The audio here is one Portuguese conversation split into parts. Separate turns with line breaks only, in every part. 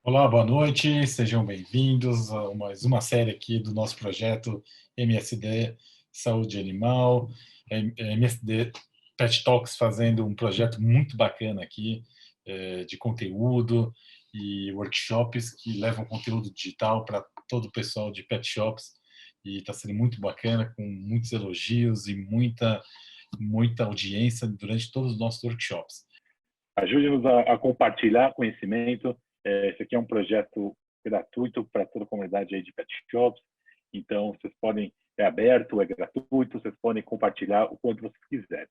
Olá, boa noite, sejam bem-vindos a mais uma série aqui do nosso projeto MSD Saúde Animal, MSD Pet Talks, fazendo um projeto muito bacana aqui de conteúdo e workshops que levam conteúdo digital para todo o pessoal de pet shops, e está sendo muito bacana, com muitos elogios e muita audiência durante todos os nossos workshops.
Ajude-nos a compartilhar conhecimento. Esse aqui é um projeto gratuito para toda a comunidade aí de pet shops. Então, vocês podem, é aberto, é gratuito, vocês podem compartilhar o quanto vocês quiserem.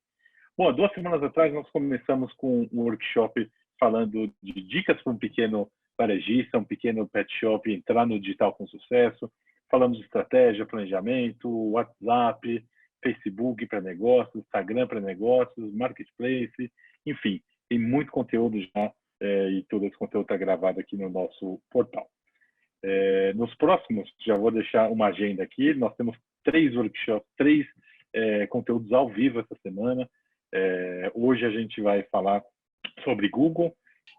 Bom, 2 semanas atrás nós começamos com um workshop falando de dicas para um pequeno varejista, um pequeno pet shop entrar no digital com sucesso. Falamos de estratégia, planejamento, WhatsApp, Facebook para negócios, Instagram para negócios, Marketplace, enfim, tem muito conteúdo já e todo esse conteúdo está gravado aqui no nosso portal. Nos próximos, já vou deixar uma agenda aqui, nós temos 3 workshops, 3 conteúdos ao vivo essa semana. Hoje a gente vai falar sobre Google.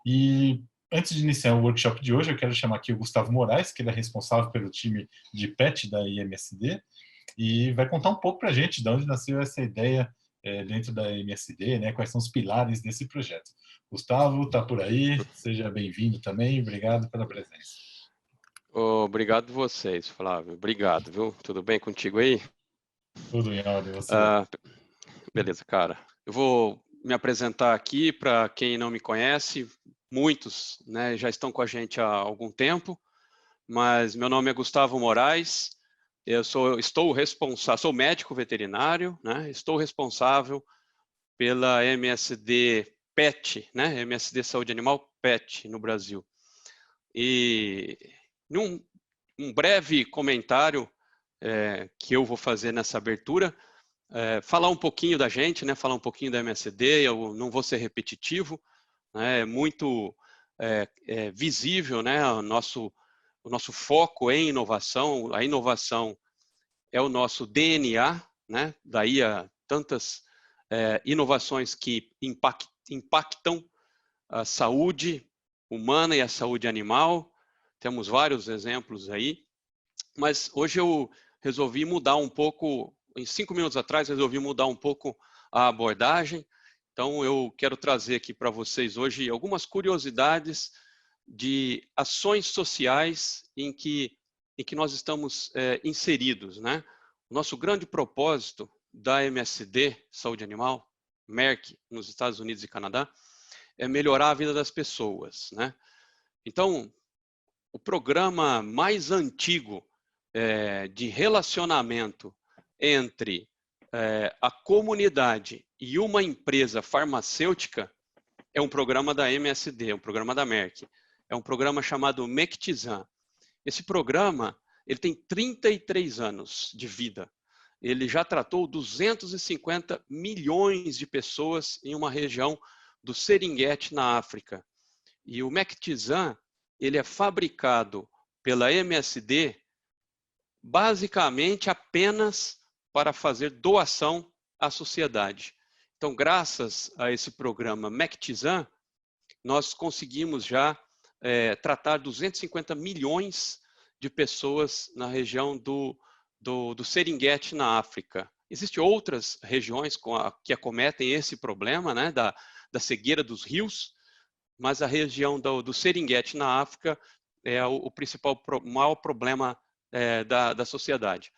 E antes de iniciar o workshop de hoje, eu quero chamar aqui o Gustavo Moraes, que ele é responsável pelo time de PET da IMSD, e vai contar um pouco para a gente de onde nasceu essa ideia dentro da IMSD, né? Quais são os pilares desse projeto. Gustavo, está por aí, seja bem-vindo também, obrigado pela presença.
Obrigado vocês, Flávio. Obrigado, viu? Tudo bem contigo aí?
Tudo em ordem, você?
Beleza, cara. Eu vou me apresentar aqui para quem não me conhece. Muitos, né, já estão com a gente há algum tempo, mas meu nome é Gustavo Moraes. Sou médico veterinário, né? Estou responsável pela MSD PET, né? MSD Saúde Animal PET no Brasil. E um breve comentário que eu vou fazer nessa abertura, falar um pouquinho da gente, né? Falar um pouquinho da MSD. Eu não vou ser repetitivo, né? É muito visível, né? O nosso foco em inovação. A inovação é o nosso DNA, né? Daí a tantas inovações que impactam a saúde humana e a saúde animal. Temos vários exemplos aí, mas hoje eu resolvi mudar um pouco, em 5 minutos atrás, resolvi mudar um pouco a abordagem. Então, eu quero trazer aqui para vocês hoje algumas curiosidades de ações sociais em que nós estamos inseridos, né? O nosso grande propósito da MSD, Saúde Animal, Merck, nos Estados Unidos e Canadá, é melhorar a vida das pessoas, né? Então, o programa mais antigo de relacionamento entre a comunidade e uma empresa farmacêutica é um programa da MSD, um programa da Merck. É um programa chamado Mectizan. Esse programa ele tem 33 anos de vida. Ele já tratou 250 milhões de pessoas em uma região do Serengeti, na África. E o Mectizan, ele é fabricado pela MSD basicamente apenas para fazer doação à sociedade. Então, graças a esse programa Mectizan, nós conseguimos já tratar 250 milhões de pessoas na região do Serengeti, na África. Existem outras regiões que acometem esse problema, né, da cegueira dos rios, mas a região do Serengeti, na África, é o maior problema da sociedade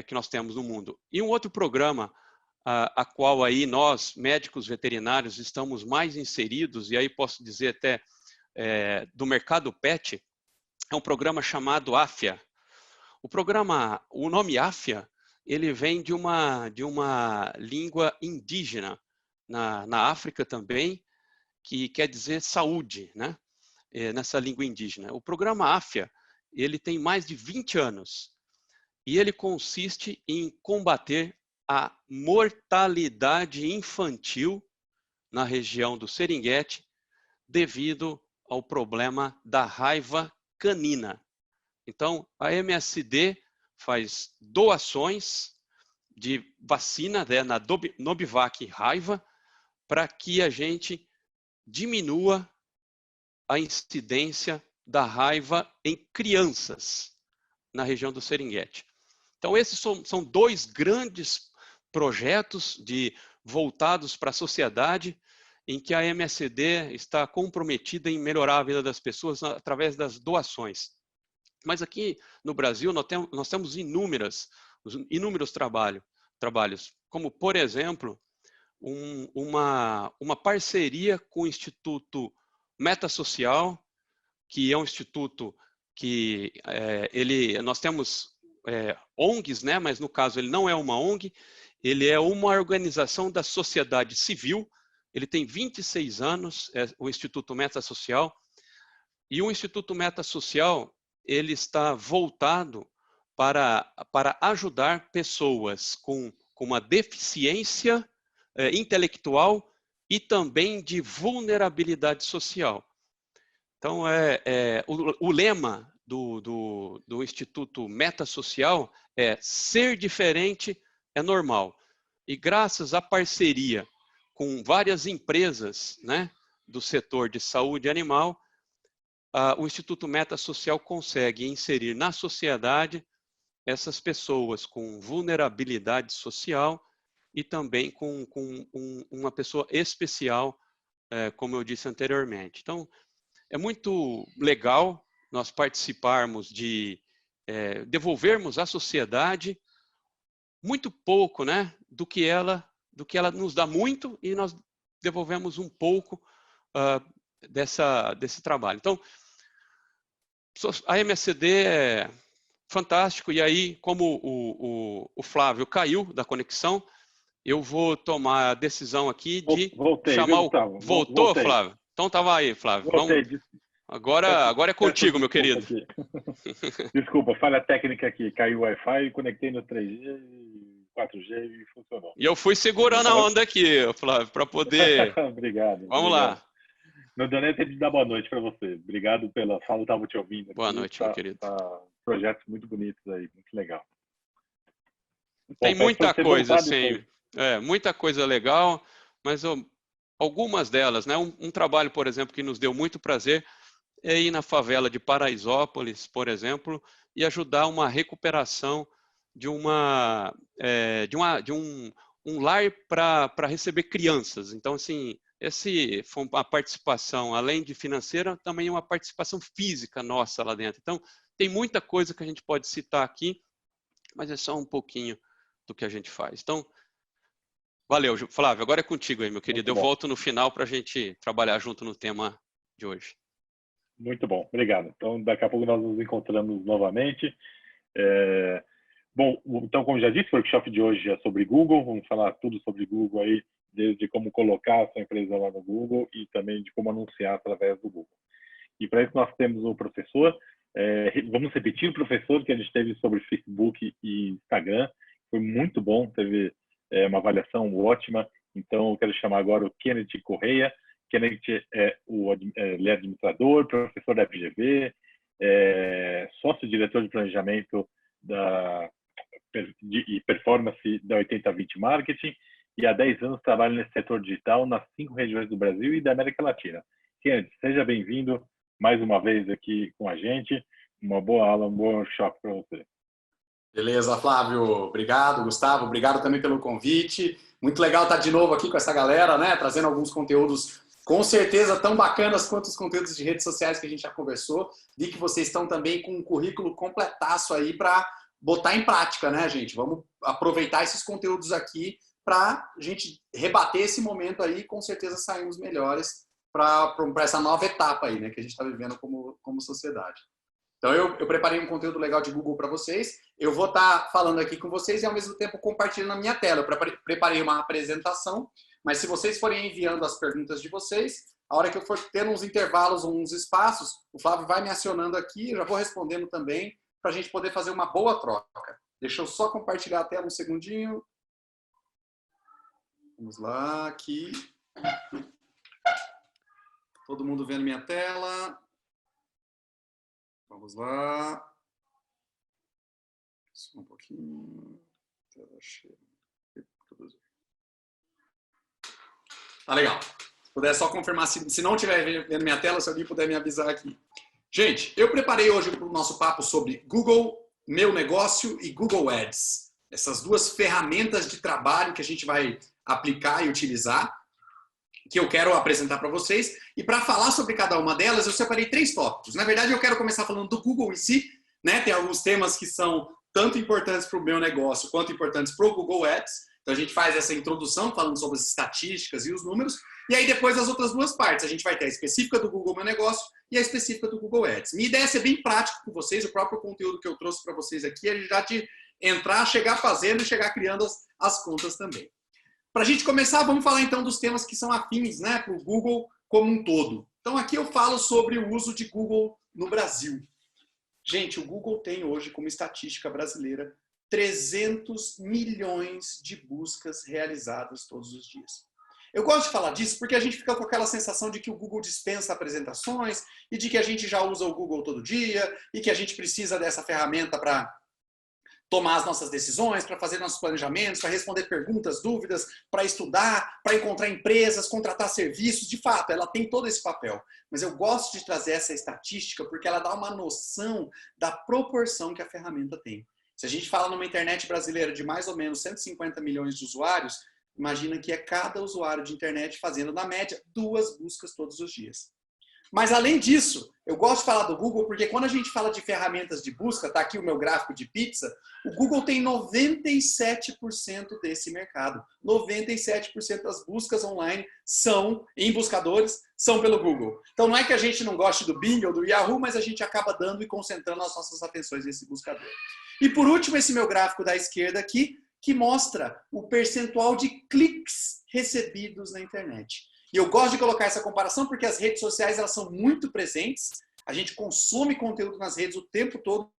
que nós temos no mundo. E um outro programa a qual aí nós, médicos veterinários, estamos mais inseridos, e aí posso dizer até do mercado PET, é um programa chamado AFIA. O nome AFIA, ele vem de uma língua indígena na África também, que quer dizer saúde, né? Nessa língua indígena. O programa AFIA, ele tem mais de 20 anos e ele consiste em combater a mortalidade infantil na região do Serengeti devido ao problema da raiva canina. Então, a MSD faz doações de vacina, né, na Novivac raiva, para que a gente diminua a incidência da raiva em crianças na região do Serengeti. Então, esses são dois grandes projetos voltados para a sociedade, em que a MSD está comprometida em melhorar a vida das pessoas através das doações. Mas aqui no Brasil nós temos inúmeros trabalhos, como, por exemplo, uma parceria com o Instituto Metasocial, que é um instituto que nós temos ONGs, né? Mas no caso ele não é uma ONG, ele é uma organização da sociedade civil. Ele tem 26 anos, o Instituto Metasocial, e o Instituto Metasocial ele está voltado para ajudar pessoas com uma deficiência intelectual e também de vulnerabilidade social. Então, o lema do Instituto Metasocial é: ser diferente é normal. E graças à parceria com várias empresas, né, do setor de saúde animal, o Instituto Metasocial consegue inserir na sociedade essas pessoas com vulnerabilidade social e também com uma pessoa especial, como eu disse anteriormente. Então, é muito legal nós participarmos devolvermos à sociedade muito pouco, né, do que ela nos dá muito, e nós devolvemos um pouco desse trabalho. Então, a MSD é fantástico, e aí, como o Flávio caiu da conexão, eu vou tomar a decisão aqui de chamar o... Voltou, voltei. Flávio? Então tava aí, Flávio.
Voltei.
Vamos... Agora é contigo, meu querido.
Desculpa, falha técnica aqui. Caiu o Wi-Fi, conectei no 3G, 4G e funcionou.
E eu fui segurando a onda aqui, Flávio, para poder...
Obrigado.
Vamos lá.
Não deu nem tempo de dar boa noite para você. Obrigado pela fala, estava te ouvindo.
Boa noite, meu querido.
Projetos muito bonitos aí, muito legal.
Tem muita coisa, assim, muita coisa legal, mas algumas delas, né? Um trabalho, por exemplo, que nos deu muito prazer é ir na favela de Paraisópolis, por exemplo, e ajudar uma recuperação de um lar para receber crianças. Então, assim, foi uma participação, além de financeira, também uma participação física nossa lá dentro. Então, tem muita coisa que a gente pode citar aqui, mas é só um pouquinho do que a gente faz. Então, valeu, Flávio. Agora é contigo aí, meu querido. Eu volto no final para a gente trabalhar junto no tema de hoje.
Muito bom, obrigado. Então, daqui a pouco nós nos encontramos novamente. Bom, então, como já disse, o workshop de hoje é sobre Google. Vamos falar tudo sobre Google aí, desde como colocar a sua empresa lá no Google e também de como anunciar através do Google. E para isso nós temos o professor. Vamos repetir o professor que a gente teve sobre Facebook e Instagram. Foi muito bom, teve uma avaliação ótima. Então, eu quero chamar agora o Kenneth Correia. Kenneth ele é administrador, professor da FGV, sócio-diretor de planejamento e performance da 80/20 Marketing, e há 10 anos trabalha nesse setor digital nas 5 regiões do Brasil e da América Latina. Kenneth, seja bem-vindo mais uma vez aqui com a gente. Uma boa aula, um bom workshop para você.
Beleza, Flávio. Obrigado, Gustavo. Obrigado também pelo convite. Muito legal estar de novo aqui com essa galera, né? Trazendo alguns conteúdos com certeza tão bacanas quanto os conteúdos de redes sociais que a gente já conversou. Vi que vocês estão também com um currículo completaço aí para botar em prática, né, gente? Vamos aproveitar esses conteúdos aqui para a gente rebater esse momento aí e com certeza sairmos melhores para essa nova etapa aí, né, que a gente está vivendo como sociedade. Então, eu preparei um conteúdo legal de Google para vocês. Eu vou estar falando aqui com vocês e, ao mesmo tempo, compartilhando a minha tela. Eu preparei uma apresentação, mas se vocês forem enviando as perguntas de vocês, a hora que eu for tendo uns intervalos, uns espaços, o Flávio vai me acionando aqui, eu já vou respondendo também, para a gente poder fazer uma boa troca. Deixa eu só compartilhar a tela um segundinho. Vamos lá, aqui. Todo mundo vendo minha tela? Vamos lá. Só um pouquinho. Tela cheia. Tá legal. Se puder só confirmar, se não estiver vendo minha tela, se alguém puder me avisar aqui. Gente, eu preparei hoje para o nosso papo sobre Google Meu Negócio e Google Ads. Essas duas ferramentas de trabalho que a gente vai aplicar e utilizar, que eu quero apresentar para vocês. E para falar sobre cada uma delas, eu separei 3 tópicos. Na verdade, eu quero começar falando do Google em si, né? Tem alguns temas que são tanto importantes para o meu negócio quanto importantes para o Google Ads. Então a gente faz essa introdução falando sobre as estatísticas e os números. E aí depois as outras 2 partes. A gente vai ter a específica do Google Meu Negócio e a específica do Google Ads. Minha ideia é ser bem prático com vocês. O próprio conteúdo que eu trouxe para vocês aqui é já de entrar, chegar fazendo e chegar criando as contas também. Para a gente começar, vamos falar então dos temas que são afins, né, para o Google como um todo. Então aqui eu falo sobre o uso de Google no Brasil. Gente, o Google tem hoje como estatística brasileira 300 milhões de buscas realizadas todos os dias. Eu gosto de falar disso porque a gente fica com aquela sensação de que o Google dispensa apresentações e de que a gente já usa o Google todo dia e que a gente precisa dessa ferramenta para tomar as nossas decisões, para fazer nossos planejamentos, para responder perguntas, dúvidas, para estudar, para encontrar empresas, contratar serviços. De fato, ela tem todo esse papel. Mas eu gosto de trazer essa estatística porque ela dá uma noção da proporção que a ferramenta tem. Se a gente fala numa internet brasileira de mais ou menos 150 milhões de usuários, imagina que é cada usuário de internet fazendo, na média, 2 buscas todos os dias. Mas, além disso, eu gosto de falar do Google porque quando a gente fala de ferramentas de busca, tá aqui o meu gráfico de pizza, o Google tem 97% desse mercado. 97% das buscas online em buscadores, são pelo Google. Então, não é que a gente não goste do Bing ou do Yahoo, mas a gente acaba dando e concentrando as nossas atenções nesse buscador. E, por último, esse meu gráfico da esquerda aqui, que mostra o percentual de cliques recebidos na internet. E eu gosto de colocar essa comparação porque as redes sociais elas são muito presentes. A gente consome conteúdo nas redes o tempo todo.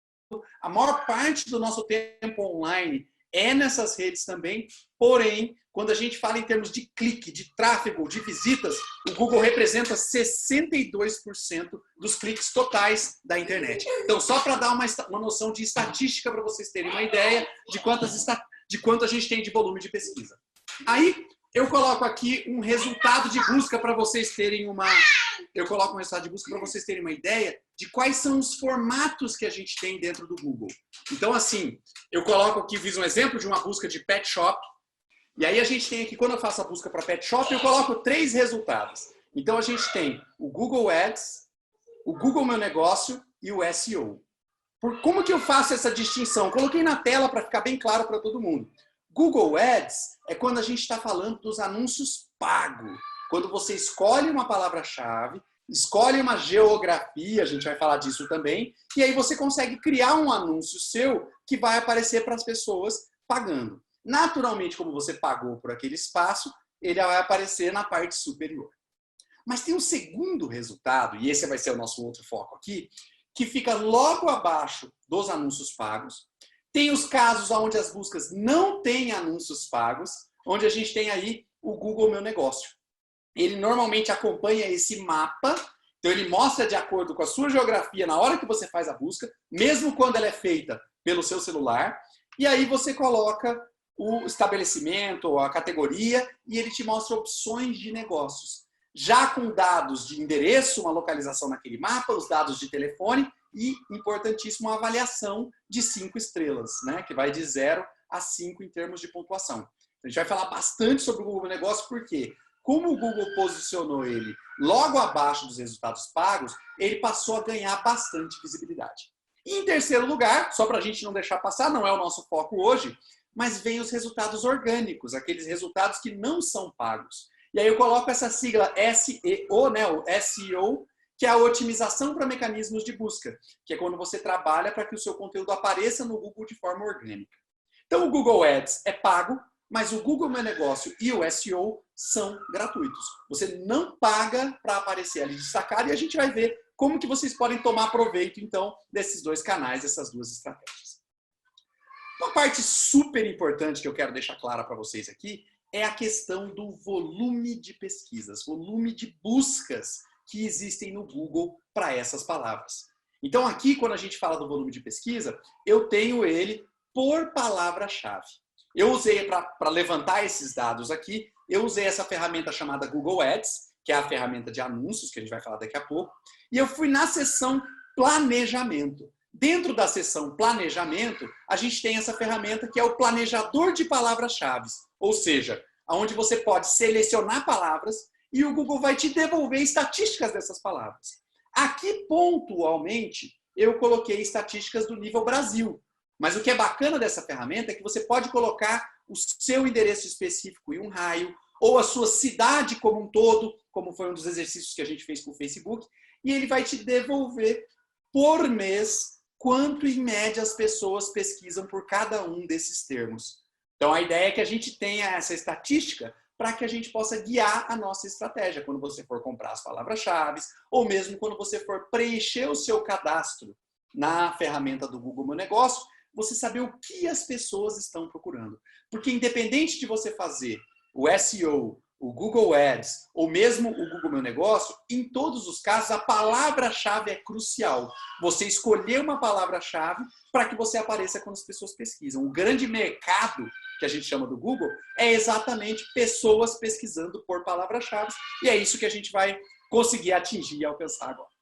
A maior parte do nosso tempo online é nessas redes também. Porém, quando a gente fala em termos de clique, de tráfego, de visitas, o Google representa 62% dos cliques totais da internet. Então, só para dar uma noção de estatística para vocês terem uma ideia de quanto a gente tem de volume de pesquisa. Aí, eu coloco aqui um resultado de busca para vocês terem uma ideia de quais são os formatos que a gente tem dentro do Google. Então, assim, eu coloco aqui, fiz um exemplo de uma busca de pet shop. E aí a gente tem aqui, quando eu faço a busca para pet shop, eu coloco 3 resultados. Então, a gente tem o Google Ads, o Google Meu Negócio e o SEO. Como que eu faço essa distinção? Coloquei na tela para ficar bem claro para todo mundo. Google Ads é quando a gente está falando dos anúncios pagos. Quando você escolhe uma palavra-chave, escolhe uma geografia, a gente vai falar disso também, e aí você consegue criar um anúncio seu que vai aparecer para as pessoas pagando. Naturalmente, como você pagou por aquele espaço, ele vai aparecer na parte superior. Mas tem um segundo resultado, e esse vai ser o nosso outro foco aqui, que fica logo abaixo dos anúncios pagos. Tem os casos onde as buscas não têm anúncios pagos, onde a gente tem aí o Google Meu Negócio. Ele normalmente acompanha esse mapa, então ele mostra de acordo com a sua geografia na hora que você faz a busca, mesmo quando ela é feita pelo seu celular, e aí você coloca o estabelecimento ou a categoria e ele te mostra opções de negócios. Já com dados de endereço, uma localização naquele mapa, os dados de telefone, e, importantíssimo, uma avaliação de 5 estrelas, né? Que vai de 0 a 5 em termos de pontuação. A gente vai falar bastante sobre o Google Negócio, porque como o Google posicionou ele logo abaixo dos resultados pagos, ele passou a ganhar bastante visibilidade. E, em terceiro lugar, só para a gente não deixar passar, não é o nosso foco hoje, mas vem os resultados orgânicos, aqueles resultados que não são pagos. E aí eu coloco essa sigla SEO, né? O SEO, que é a otimização para mecanismos de busca, que é quando você trabalha para que o seu conteúdo apareça no Google de forma orgânica. Então, o Google Ads é pago, mas o Google Meu Negócio e o SEO são gratuitos. Você não paga para aparecer ali destacado e a gente vai ver como que vocês podem tomar proveito, então, desses 2 canais, dessas 2 estratégias. Uma parte super importante que eu quero deixar clara para vocês aqui é a questão do volume de pesquisas, volume de buscas que existem no Google para essas palavras. Então aqui, quando a gente fala do volume de pesquisa, eu tenho ele por palavra-chave. Eu usei, para levantar esses dados aqui, eu usei essa ferramenta chamada Google Ads, que é a ferramenta de anúncios, que a gente vai falar daqui a pouco, e eu fui na seção planejamento. Dentro da seção planejamento, a gente tem essa ferramenta que é o planejador de palavras-chave. Ou seja, onde você pode selecionar palavras e o Google vai te devolver estatísticas dessas palavras. Aqui, pontualmente, eu coloquei estatísticas do nível Brasil. Mas o que é bacana dessa ferramenta é que você pode colocar o seu endereço específico em um raio, ou a sua cidade como um todo, como foi um dos exercícios que a gente fez com o Facebook, e ele vai te devolver por mês quanto, em média, as pessoas pesquisam por cada um desses termos. Então, a ideia é que a gente tenha essa estatística para que a gente possa guiar a nossa estratégia quando você for comprar as palavras-chave, ou mesmo quando você for preencher o seu cadastro na ferramenta do Google Meu Negócio, você saber o que as pessoas estão procurando. Porque independente de você fazer o SEO, o Google Ads, ou mesmo o Google Meu Negócio, em todos os casos, a palavra-chave é crucial. Você escolher uma palavra-chave para que você apareça quando as pessoas pesquisam. O grande mercado, que a gente chama do Google, é exatamente pessoas pesquisando por palavras-chave, e é isso que a gente vai conseguir atingir e alcançar agora.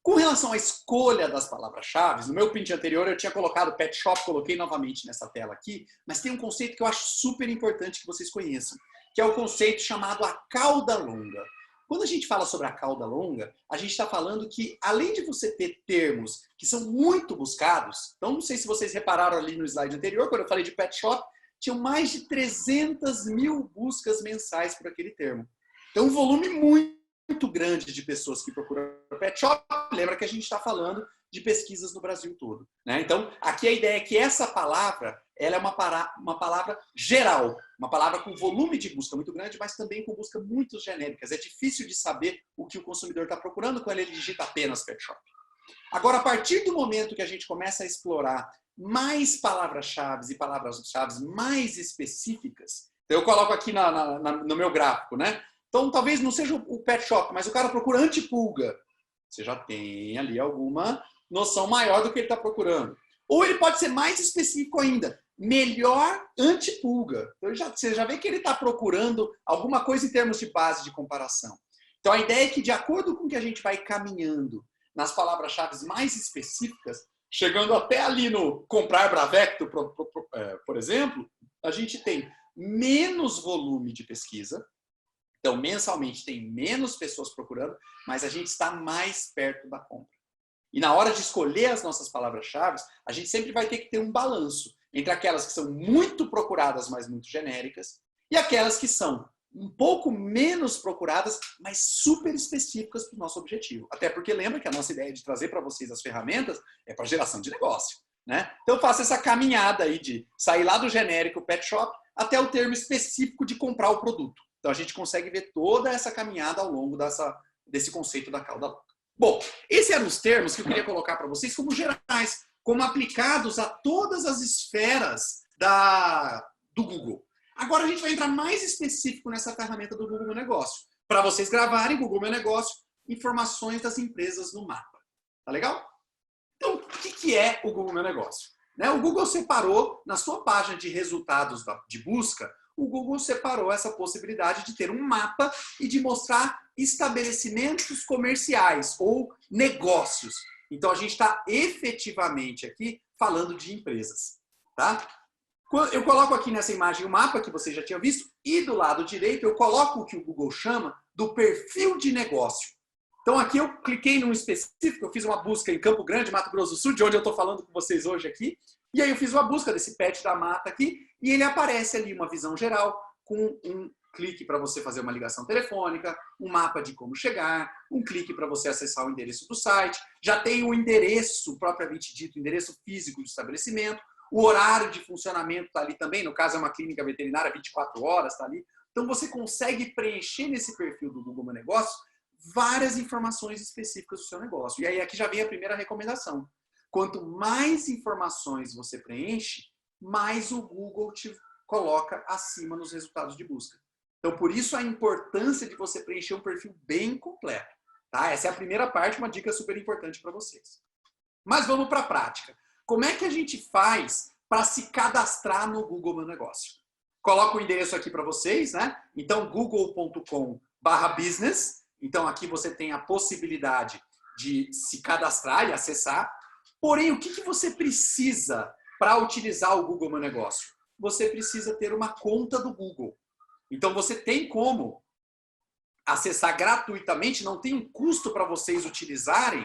Com relação à escolha das palavras-chave, no meu print anterior eu tinha colocado pet shop, coloquei novamente nessa tela aqui, mas tem um conceito que eu acho super importante que vocês conheçam, que é o conceito chamado a cauda longa. Quando a gente fala sobre a cauda longa, a gente está falando que, além de você ter termos que são muito buscados, então não sei se vocês repararam ali no slide anterior, quando eu falei de pet shop, tinham mais de 300 mil buscas mensais por aquele termo. Então, um volume muito grande de pessoas que procuram pet shop. Lembra que a gente está falando de pesquisas no Brasil todo, né? Então, aqui a ideia é que essa palavra, ela é uma palavra geral, uma palavra com volume de busca muito grande, mas também com busca muito genéricas. É difícil de saber o que o consumidor está procurando quando ele digita apenas pet shop. Agora, a partir do momento que a gente começa a explorar mais palavras-chave e palavras-chave mais específicas, então eu coloco aqui no meu gráfico, né? Então, talvez não seja o pet shop, mas o cara procura antipulga. Você já tem ali alguma noção maior do que ele está procurando. Ou ele pode ser mais específico ainda. Melhor antipulga. Então, você já vê que ele está procurando alguma coisa em termos de base de comparação. Então, a ideia é que, de acordo com que a gente vai caminhando nas palavras-chave mais específicas, chegando até ali no comprar Bravecto, por exemplo, a gente tem menos volume de pesquisa. Então, mensalmente tem menos pessoas procurando, mas a gente está mais perto da compra. E na hora de escolher as nossas palavras-chave, a gente sempre vai ter que ter um balanço entre aquelas que são muito procuradas, mas muito genéricas, e aquelas que são um pouco menos procuradas, mas super específicas para o nosso objetivo. Até porque lembra que a nossa ideia de trazer para vocês as ferramentas é para geração de negócio, né? Então, eu faço essa caminhada aí de sair lá do genérico pet shop até o termo específico de comprar o produto. Então, a gente consegue ver toda essa caminhada ao longo desse conceito da cauda longa. Bom, esses eram os termos que eu queria colocar para vocês como gerais, como aplicados a todas as esferas do Google. Agora, a gente vai entrar mais específico nessa ferramenta do Google Meu Negócio, para vocês gravarem Google Meu Negócio, informações das empresas no mapa. Tá legal? Então, o que é o Google Meu Negócio? O Google separou, na sua página de resultados de busca, o Google separou essa possibilidade de ter um mapa e de mostrar estabelecimentos comerciais ou negócios. Então, a gente está efetivamente aqui falando de empresas. Tá? Eu coloco aqui nessa imagem o mapa que você já tinha visto e do lado direito eu coloco o que o Google chama do perfil de negócio. Então, aqui eu cliquei num específico, eu fiz uma busca em Campo Grande, Mato Grosso do Sul, de onde eu estou falando com vocês hoje aqui. E aí eu fiz uma busca desse pet da mata aqui e ele aparece ali uma visão geral com um clique para você fazer uma ligação telefônica, um mapa de como chegar, um clique para você acessar o endereço do site. Já tem o endereço, propriamente dito, o endereço físico do estabelecimento. O horário de funcionamento está ali também, no caso é uma clínica veterinária, 24 horas está ali. Então você consegue preencher nesse perfil do Google Meu Negócio várias informações específicas do seu negócio. E aí aqui já vem a primeira recomendação. Quanto mais informações você preenche, mais o Google te coloca acima nos resultados de busca. Então, por isso a importância de você preencher um perfil bem completo. Tá? Essa é a primeira parte, uma dica super importante para vocês. Mas vamos para a prática. Como é que a gente faz para se cadastrar no Google Meu Negócio? Coloco o endereço aqui para vocês, né? Então, google.com/business. Então, aqui você tem a possibilidade de se cadastrar e acessar. Porém, o que você precisa para utilizar o Google Meu Negócio? Você precisa ter uma conta do Google. Então, você tem como acessar gratuitamente, não tem um custo para vocês utilizarem,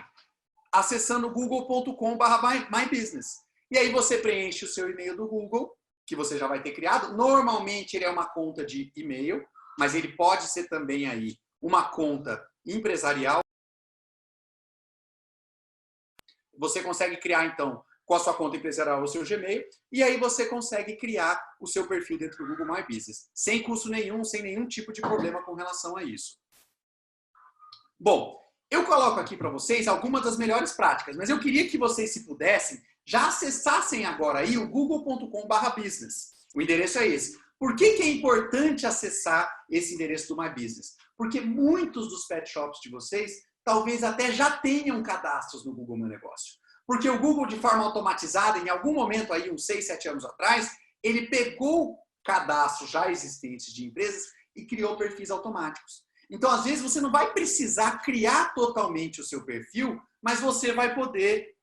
acessando google.com/mybusiness. E aí você preenche o seu e-mail do Google, que você já vai ter criado. Normalmente ele é uma conta de e-mail, mas ele pode ser também aí uma conta empresarial. Você consegue criar, então, com a sua conta empresarial o seu Gmail, e aí você consegue criar o seu perfil dentro do Google My Business, sem custo nenhum, sem nenhum tipo de problema com relação a isso. Bom, eu coloco aqui para vocês algumas das melhores práticas, mas eu queria que vocês, se pudessem, já acessassem agora aí o google.com/business. O endereço é esse. Por que é importante acessar esse endereço do My Business? Porque muitos dos pet shops de vocês talvez até já tenham cadastros no Google Meu Negócio. Porque o Google, de forma automatizada, em algum momento aí, uns 6, 7 anos atrás, ele pegou cadastros já existentes de empresas e criou perfis automáticos. Então, às vezes, você não vai precisar criar totalmente o seu perfil, mas você vai poder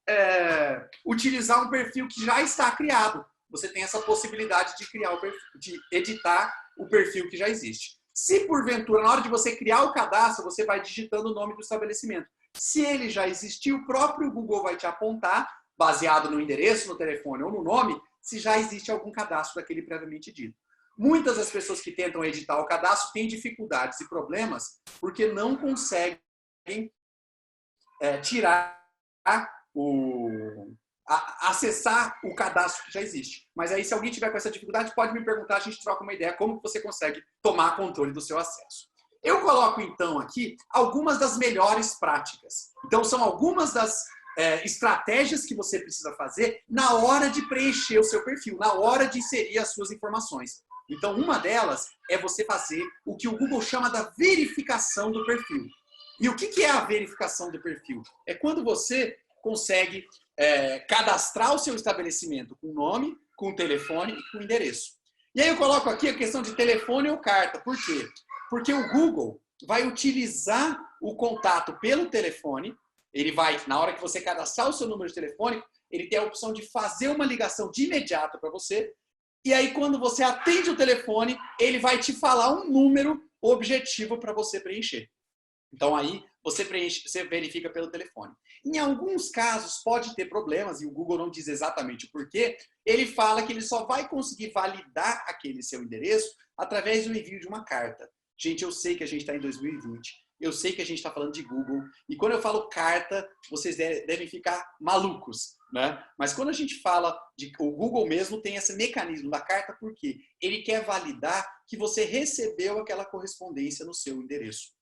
utilizar um perfil que já está criado. Você tem essa possibilidade de criar o perfil, de editar o perfil que já existe. Se, porventura, na hora de você criar o cadastro, você vai digitando o nome do estabelecimento. Se ele já existir, o próprio Google vai te apontar, baseado no endereço, no telefone ou no nome, se já existe algum cadastro daquele previamente dito. Muitas das pessoas que tentam editar o cadastro têm dificuldades e problemas porque não conseguem acessar o cadastro que já existe. Mas aí, se alguém tiver com essa dificuldade, pode me perguntar, a gente troca uma ideia como você consegue tomar controle do seu acesso. Eu coloco, então, aqui algumas das melhores práticas. Então, são algumas das estratégias que você precisa fazer na hora de preencher o seu perfil, na hora de inserir as suas informações. Então, uma delas é você fazer o que o Google chama da verificação do perfil. E o que é a verificação do perfil? É quando você consegue cadastrar o seu estabelecimento com nome, com telefone e com endereço. E aí eu coloco aqui a questão de telefone ou carta. Por quê? Porque o Google vai utilizar o contato pelo telefone. Ele vai, na hora que você cadastrar o seu número de telefone, ele tem a opção de fazer uma ligação de imediato para você. E aí, quando você atende o telefone, ele vai te falar um número objetivo para você preencher. Então, aí, você verifica pelo telefone. Em alguns casos, pode ter problemas, e o Google não diz exatamente o porquê. Ele fala que ele só vai conseguir validar aquele seu endereço através do envio de uma carta. Gente, eu sei que a gente está em 2020. Eu sei que a gente está falando de Google. E quando eu falo carta, vocês devem ficar malucos, né? Mas quando a gente fala de... O Google mesmo tem esse mecanismo da carta, porque ele quer validar que você recebeu aquela correspondência no seu endereço.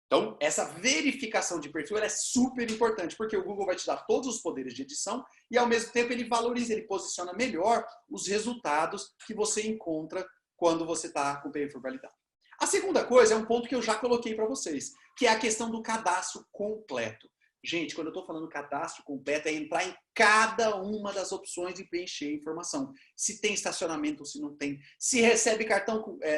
Então, essa verificação de perfil é super importante, porque o Google vai te dar todos os poderes de edição e, ao mesmo tempo, ele valoriza, ele posiciona melhor os resultados que você encontra quando você está com o perfil validado. A segunda coisa é um ponto que eu já coloquei para vocês, que é a questão do cadastro completo. Gente, quando eu estou falando cadastro completo, é entrar em cada uma das opções e preencher a informação. Se tem estacionamento ou se não tem. Se recebe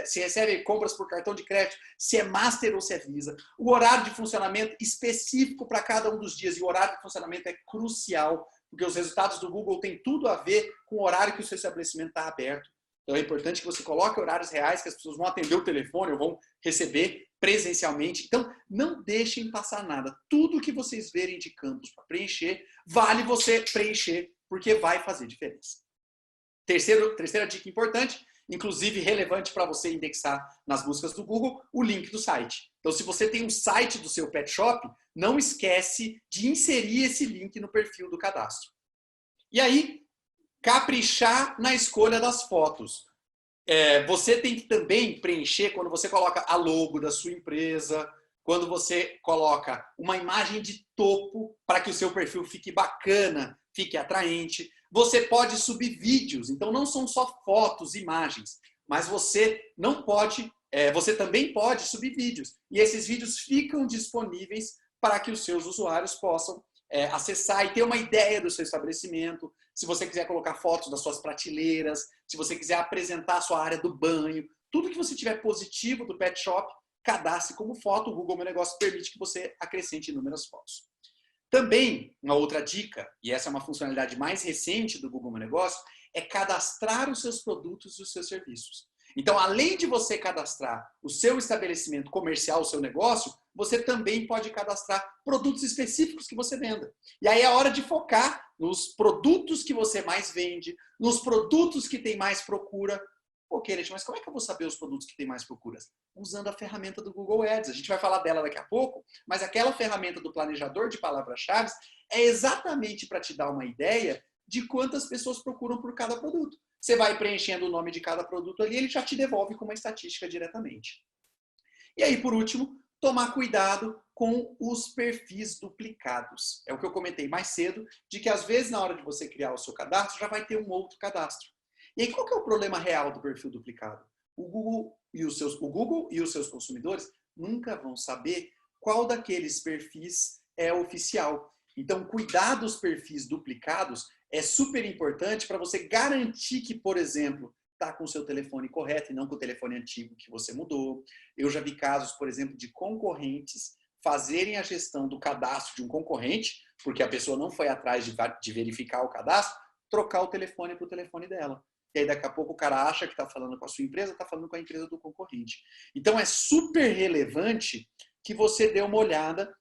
se recebe compras por cartão de crédito, se é Master ou se é Visa. O horário de funcionamento específico para cada um dos dias. E o horário de funcionamento é crucial, porque os resultados do Google têm tudo a ver com o horário que o seu estabelecimento está aberto. Então é importante que você coloque horários reais, que as pessoas vão atender o telefone ou vão receber presencialmente. Então, não deixem passar nada. Tudo que vocês verem de campos para preencher, vale você preencher, porque vai fazer diferença. Terceira dica importante, inclusive relevante para você indexar nas buscas do Google, o link do site. Então, se você tem um site do seu pet shop, não esquece de inserir esse link no perfil do cadastro. E aí, caprichar na escolha das fotos. Você tem que também preencher quando você coloca a logo da sua empresa, quando você coloca uma imagem de topo para que o seu perfil fique bacana, fique atraente. Você pode subir vídeos, então não são só fotos, imagens, mas você também pode subir vídeos. E esses vídeos ficam disponíveis para que os seus usuários possam acessar e ter uma ideia do seu estabelecimento. Se você quiser colocar fotos das suas prateleiras, se você quiser apresentar a sua área do banho, tudo que você tiver positivo do pet shop, cadastre como foto. O Google Meu Negócio permite que você acrescente inúmeras fotos. Também, uma outra dica, e essa é uma funcionalidade mais recente do Google Meu Negócio, é cadastrar os seus produtos e os seus serviços. Então, além de você cadastrar o seu estabelecimento comercial, o seu negócio, você também pode cadastrar produtos específicos que você venda. E aí é a hora de focar nos produtos que você mais vende, nos produtos que tem mais procura. Pô, Kenneth, mas como é que eu vou saber os produtos que tem mais procuras? Usando a ferramenta do Google Ads. A gente vai falar dela daqui a pouco, mas aquela ferramenta do planejador de palavras-chave é exatamente para te dar uma ideia de quantas pessoas procuram por cada produto. Você vai preenchendo o nome de cada produto ali, ele já te devolve com uma estatística diretamente. E aí, por último, tomar cuidado com os perfis duplicados. É o que eu comentei mais cedo, de que às vezes na hora de você criar o seu cadastro, já vai ter um outro cadastro. E aí, qual que é o problema real do perfil duplicado? O Google e os seus consumidores nunca vão saber qual daqueles perfis é oficial. Então, cuidar dos perfis duplicados é super importante para você garantir que, por exemplo, está com o seu telefone correto e não com o telefone antigo que você mudou. Eu já vi casos, por exemplo, de concorrentes fazerem a gestão do cadastro de um concorrente, porque a pessoa não foi atrás de verificar o cadastro, trocar o telefone para o telefone dela. E aí daqui a pouco o cara acha que está falando com a sua empresa, está falando com a empresa do concorrente. Então é super relevante que você dê uma olhada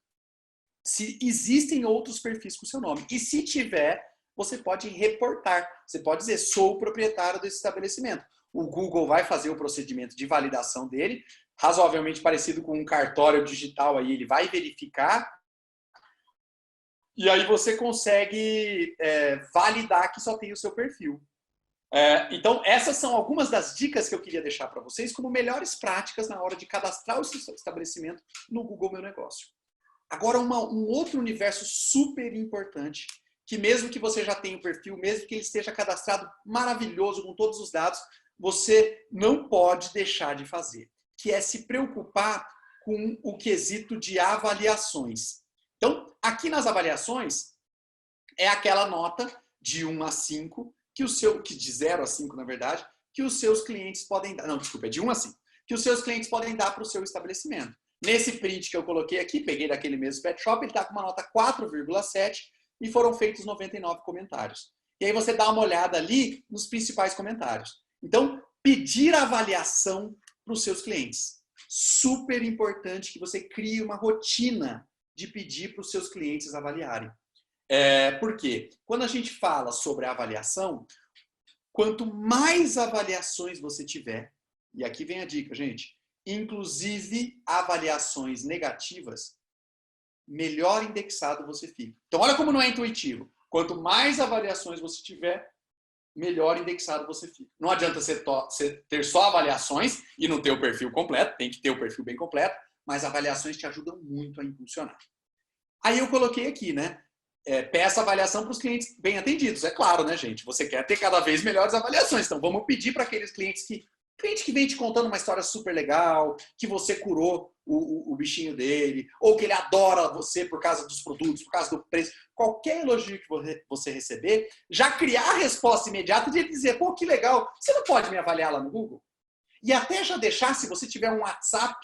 se existem outros perfis com o seu nome. E se tiver, você pode reportar. Você pode dizer, sou o proprietário desse estabelecimento. O Google vai fazer o procedimento de validação dele, razoavelmente parecido com um cartório digital, aí ele vai verificar. E aí você consegue validar que só tem o seu perfil. Então, essas são algumas das dicas que eu queria deixar para vocês como melhores práticas na hora de cadastrar o seu estabelecimento no Google Meu Negócio. Agora, um outro universo super importante, que mesmo que você já tenha o perfil, mesmo que ele esteja cadastrado maravilhoso com todos os dados, você não pode deixar de fazer, que é se preocupar com o quesito de avaliações. Então, aqui nas avaliações, é aquela nota de 1 a 5, que de 0 a 5, na verdade, que os seus clientes podem dar. Não, desculpa, é de 1 a 5. Que os seus clientes podem dar para o seu estabelecimento. Nesse print que eu coloquei aqui, peguei daquele mesmo pet shop, ele está com uma nota 4,7 e foram feitos 99 comentários. E aí você dá uma olhada ali nos principais comentários. Então, pedir avaliação para os seus clientes. Super importante que você crie uma rotina de pedir para os seus clientes avaliarem. Por quê? Quando a gente fala sobre a avaliação, quanto mais avaliações você tiver, e aqui vem a dica, gente, inclusive avaliações negativas, melhor indexado você fica. Então, olha como não é intuitivo. Quanto mais avaliações você tiver, melhor indexado você fica. Não adianta você ter só avaliações e não ter o perfil completo, tem que ter o perfil bem completo, mas avaliações te ajudam muito a impulsionar. Aí eu coloquei aqui, né? Peça avaliação para os clientes bem atendidos. É claro, né, gente? Você quer ter cada vez melhores avaliações. Então, vamos pedir para aqueles clientes que vem te contando uma história super legal, que você curou o bichinho dele, ou que ele adora você por causa dos produtos, por causa do preço. Qualquer elogio que você receber, já criar a resposta imediata de ele dizer, pô, que legal, você não pode me avaliar lá no Google? E até já deixar, se você tiver um WhatsApp,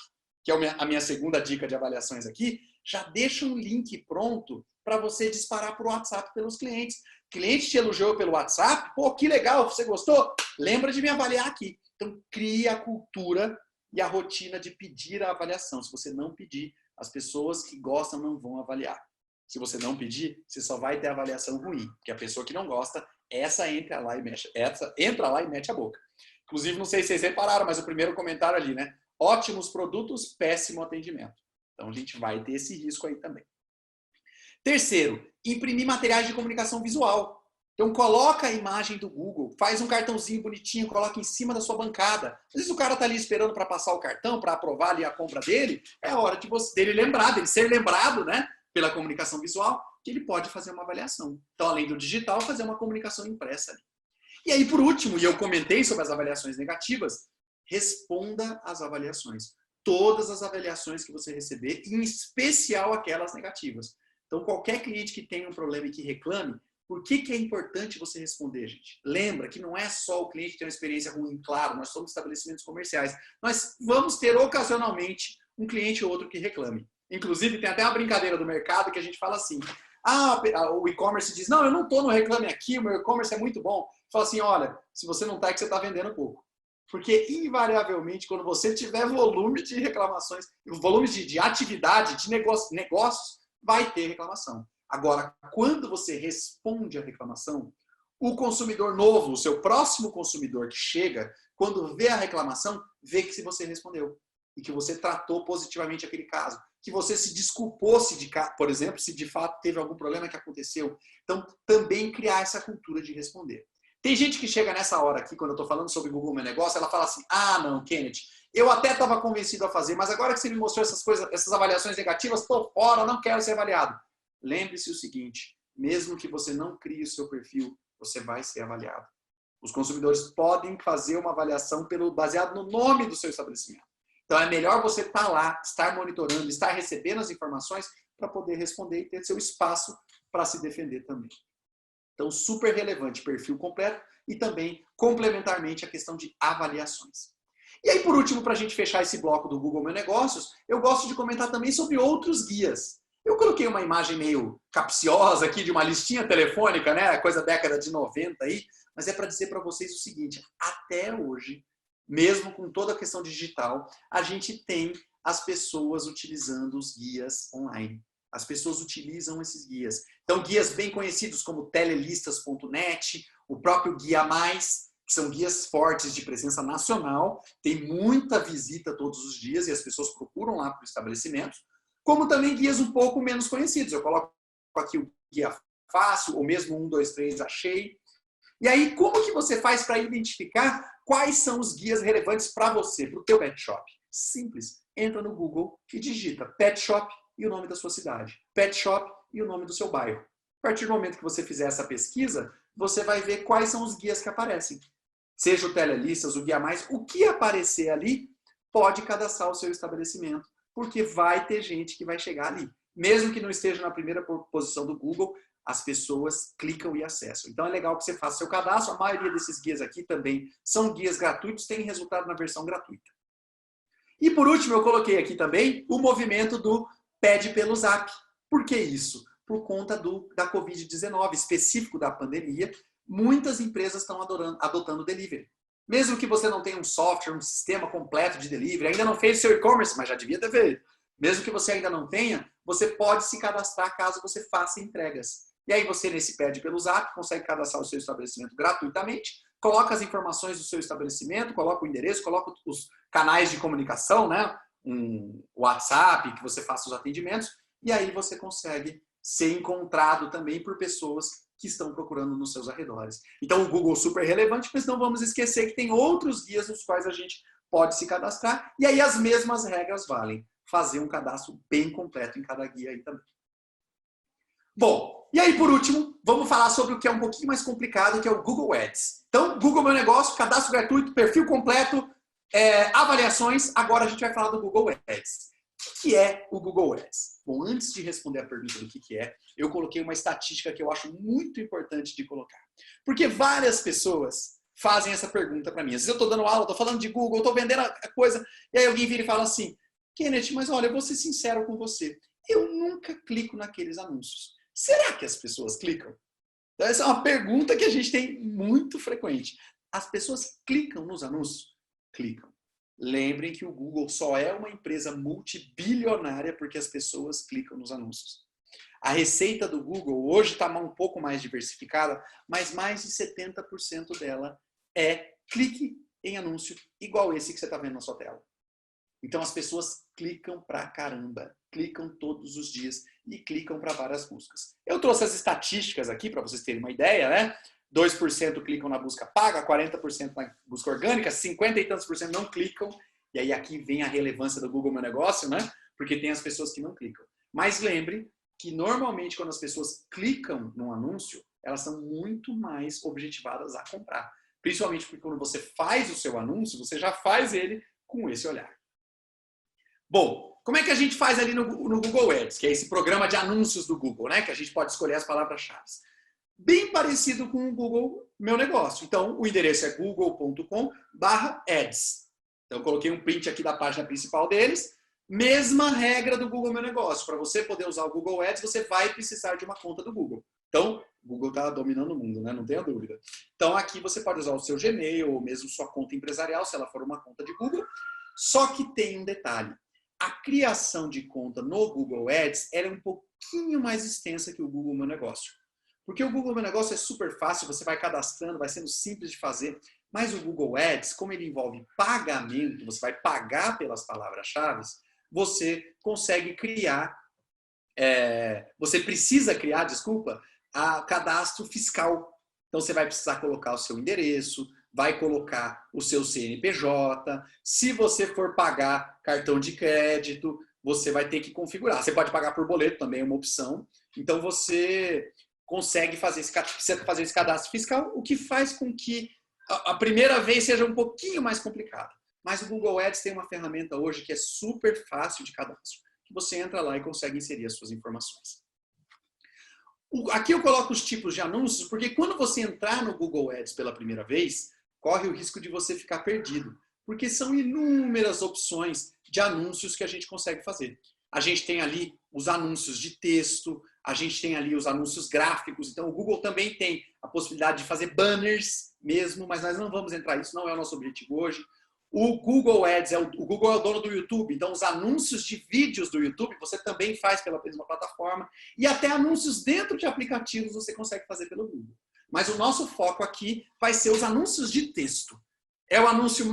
que é a minha segunda dica de avaliações aqui, já deixa um link pronto para você disparar por WhatsApp pelos clientes. Cliente te elogiou pelo WhatsApp, pô, que legal, você gostou? Lembra de me avaliar aqui. Então, crie a cultura e a rotina de pedir a avaliação. Se você não pedir, as pessoas que gostam não vão avaliar. Se você não pedir, você só vai ter avaliação ruim. Porque a pessoa que não gosta, essa entra lá e mete a boca. Inclusive, não sei se vocês repararam, mas o primeiro comentário ali, né? Ótimos produtos, péssimo atendimento. Então, a gente vai ter esse risco aí também. Terceiro, imprimir materiais de comunicação visual. Então, coloca a imagem do Google, faz um cartãozinho bonitinho, coloca em cima da sua bancada. Às vezes o cara está ali esperando para passar o cartão, para aprovar ali a compra dele, é a hora dele ser lembrado, né, pela comunicação visual, que ele pode fazer uma avaliação. Então, além do digital, fazer uma comunicação impressa ali. E aí, por último, e eu comentei sobre as avaliações negativas, responda às avaliações. Todas as avaliações que você receber, em especial aquelas negativas. Então, qualquer cliente que tenha um problema e que reclame, por que é importante você responder, gente? Lembra que não é só o cliente que tem uma experiência ruim, claro, nós somos estabelecimentos comerciais. Nós vamos ter ocasionalmente um cliente ou outro que reclame. Inclusive, tem até uma brincadeira do mercado que a gente fala assim, O e-commerce diz, não, eu não estou no Reclame Aqui, o meu e-commerce é muito bom. Fala assim, olha, se você não está, é que você está vendendo pouco. Porque, invariavelmente, quando você tiver volume de reclamações, volume de atividade, de negócios, vai ter reclamação. Agora, quando você responde a reclamação, o consumidor novo, o seu próximo consumidor que chega, quando vê a reclamação, vê que você respondeu e que você tratou positivamente aquele caso, que você se desculpou, por exemplo, se de fato teve algum problema que aconteceu. Então, também criar essa cultura de responder. Tem gente que chega nessa hora aqui, quando eu estou falando sobre Google Meu Negócio, ela fala assim, não, Kenneth, eu até estava convencido a fazer, mas agora que você me mostrou essas coisas, essas avaliações negativas, estou fora, não quero ser avaliado. Lembre-se o seguinte, mesmo que você não crie o seu perfil, você vai ser avaliado. Os consumidores podem fazer uma avaliação baseado no nome do seu estabelecimento. Então é melhor você estar lá, estar monitorando, estar recebendo as informações para poder responder e ter seu espaço para se defender também. Então, super relevante, perfil completo e também, complementarmente, a questão de avaliações. E aí, por último, para a gente fechar esse bloco do Google Meu Negócios, eu gosto de comentar também sobre outros guias. Eu coloquei uma imagem meio capciosa aqui de uma listinha telefônica, né? Coisa da década de 90 aí, mas é para dizer para vocês o seguinte, até hoje, mesmo com toda a questão digital, a gente tem as pessoas utilizando os guias online. As pessoas utilizam esses guias. Então, guias bem conhecidos como telelistas.net, o próprio Guia Mais, que são guias fortes de presença nacional, tem muita visita todos os dias e as pessoas procuram lá para o estabelecimento, como também guias um pouco menos conhecidos. Eu coloco aqui o Guia Fácil, ou mesmo 1, 2, 3, achei. E aí, como que você faz para identificar quais são os guias relevantes para você, para o teu pet shop? Simples. Entra no Google e digita pet shop e o nome da sua cidade. Pet shop e o nome do seu bairro. A partir do momento que você fizer essa pesquisa, você vai ver quais são os guias que aparecem. Seja o Telelistas, o Guia Mais, o que aparecer ali, pode cadastrar o seu estabelecimento, porque vai ter gente que vai chegar ali. Mesmo que não esteja na primeira posição do Google, as pessoas clicam e acessam. Então é legal que você faça seu cadastro. A maioria desses guias aqui também são guias gratuitos, tem resultado na versão gratuita. E por último, eu coloquei aqui também o movimento do Pede pelo Zap. Por que isso? Por conta da Covid-19, específico da pandemia, muitas empresas estão adotando o delivery. Mesmo que você não tenha um software, um sistema completo de delivery, ainda não fez seu e-commerce, mas já devia ter feito. Mesmo que você ainda não tenha, você pode se cadastrar caso você faça entregas. E aí você, nesse Pede pelo Zap, consegue cadastrar o seu estabelecimento gratuitamente, coloca as informações do seu estabelecimento, coloca o endereço, coloca os canais de comunicação, né? Um WhatsApp, que você faça os atendimentos, e aí você consegue ser encontrado também por pessoas que estão procurando nos seus arredores. Então o Google é super relevante, mas não vamos esquecer que tem outros guias nos quais a gente pode se cadastrar, e aí as mesmas regras valem. Fazer um cadastro bem completo em cada guia aí também. Bom, e aí por último, vamos falar sobre o que é um pouquinho mais complicado, que é o Google Ads. Então, Google Meu Negócio, cadastro gratuito, perfil completo, avaliações. Agora a gente vai falar do Google Ads. O que é o Google Ads? Bom, antes de responder a pergunta do que é, eu coloquei uma estatística que eu acho muito importante de colocar. Porque várias pessoas fazem essa pergunta para mim. Às vezes eu estou dando aula, estou falando de Google, estou vendendo a coisa, e aí alguém vira e fala assim, Kenneth, mas olha, eu vou ser sincero com você. Eu nunca clico naqueles anúncios. Será que as pessoas clicam? Então, essa é uma pergunta que a gente tem muito frequente. As pessoas clicam nos anúncios? Clicam. Lembrem que o Google só é uma empresa multibilionária porque as pessoas clicam nos anúncios. A receita do Google hoje está um pouco mais diversificada, mas mais de 70% dela é clique em anúncio, igual esse que você está vendo na sua tela. Então as pessoas clicam pra caramba, clicam todos os dias e clicam para várias buscas. Eu trouxe as estatísticas aqui para vocês terem uma ideia, né? 2% clicam na busca paga, 40% na busca orgânica, 50 e tantos por cento não clicam. E aí aqui vem a relevância do Google Meu Negócio, né? Porque tem as pessoas que não clicam. Mas lembre que normalmente quando as pessoas clicam num anúncio, elas são muito mais objetivadas a comprar. Principalmente porque quando você faz o seu anúncio, você já faz ele com esse olhar. Bom, como é que a gente faz ali no Google Ads, que é esse programa de anúncios do Google, né? Que a gente pode escolher as palavras-chave. Bem parecido com o Google Meu Negócio. Então, o endereço é google.com/ads. Então, eu coloquei um print aqui da página principal deles. Mesma regra do Google Meu Negócio. Para você poder usar o Google Ads, você vai precisar de uma conta do Google. Então, o Google está dominando o mundo, né? Não tenha dúvida. Então, aqui você pode usar o seu Gmail ou mesmo sua conta empresarial, se ela for uma conta de Google. Só que tem um detalhe. A criação de conta no Google Ads ela é um pouquinho mais extensa que o Google Meu Negócio. Porque o Google Meu Negócio é super fácil, você vai cadastrando, vai sendo simples de fazer. Mas o Google Ads, como ele envolve pagamento, você vai pagar pelas palavras-chave, você consegue criar, você precisa criar, desculpa, a cadastro fiscal. Então você vai precisar colocar o seu endereço, vai colocar o seu CNPJ. Se você for pagar cartão de crédito, você vai ter que configurar. Você pode pagar por boleto, também é uma opção. Então você consegue fazer esse cadastro fiscal, o que faz com que a primeira vez seja um pouquinho mais complicado. Mas o Google Ads tem uma ferramenta hoje que é super fácil de cadastro, que você entra lá e consegue inserir as suas informações. Aqui eu coloco os tipos de anúncios, porque quando você entrar no Google Ads pela primeira vez, corre o risco de você ficar perdido, porque são inúmeras opções de anúncios que a gente consegue fazer. A gente tem ali os anúncios de texto, a gente tem ali os anúncios gráficos, então o Google também tem a possibilidade de fazer banners mesmo, mas nós não vamos entrar nisso, não é o nosso objetivo hoje. O Google Ads, o Google é o dono do YouTube, então os anúncios de vídeos do YouTube você também faz pela mesma plataforma e até anúncios dentro de aplicativos você consegue fazer pelo Google. Mas o nosso foco aqui vai ser os anúncios de texto. É o anúncio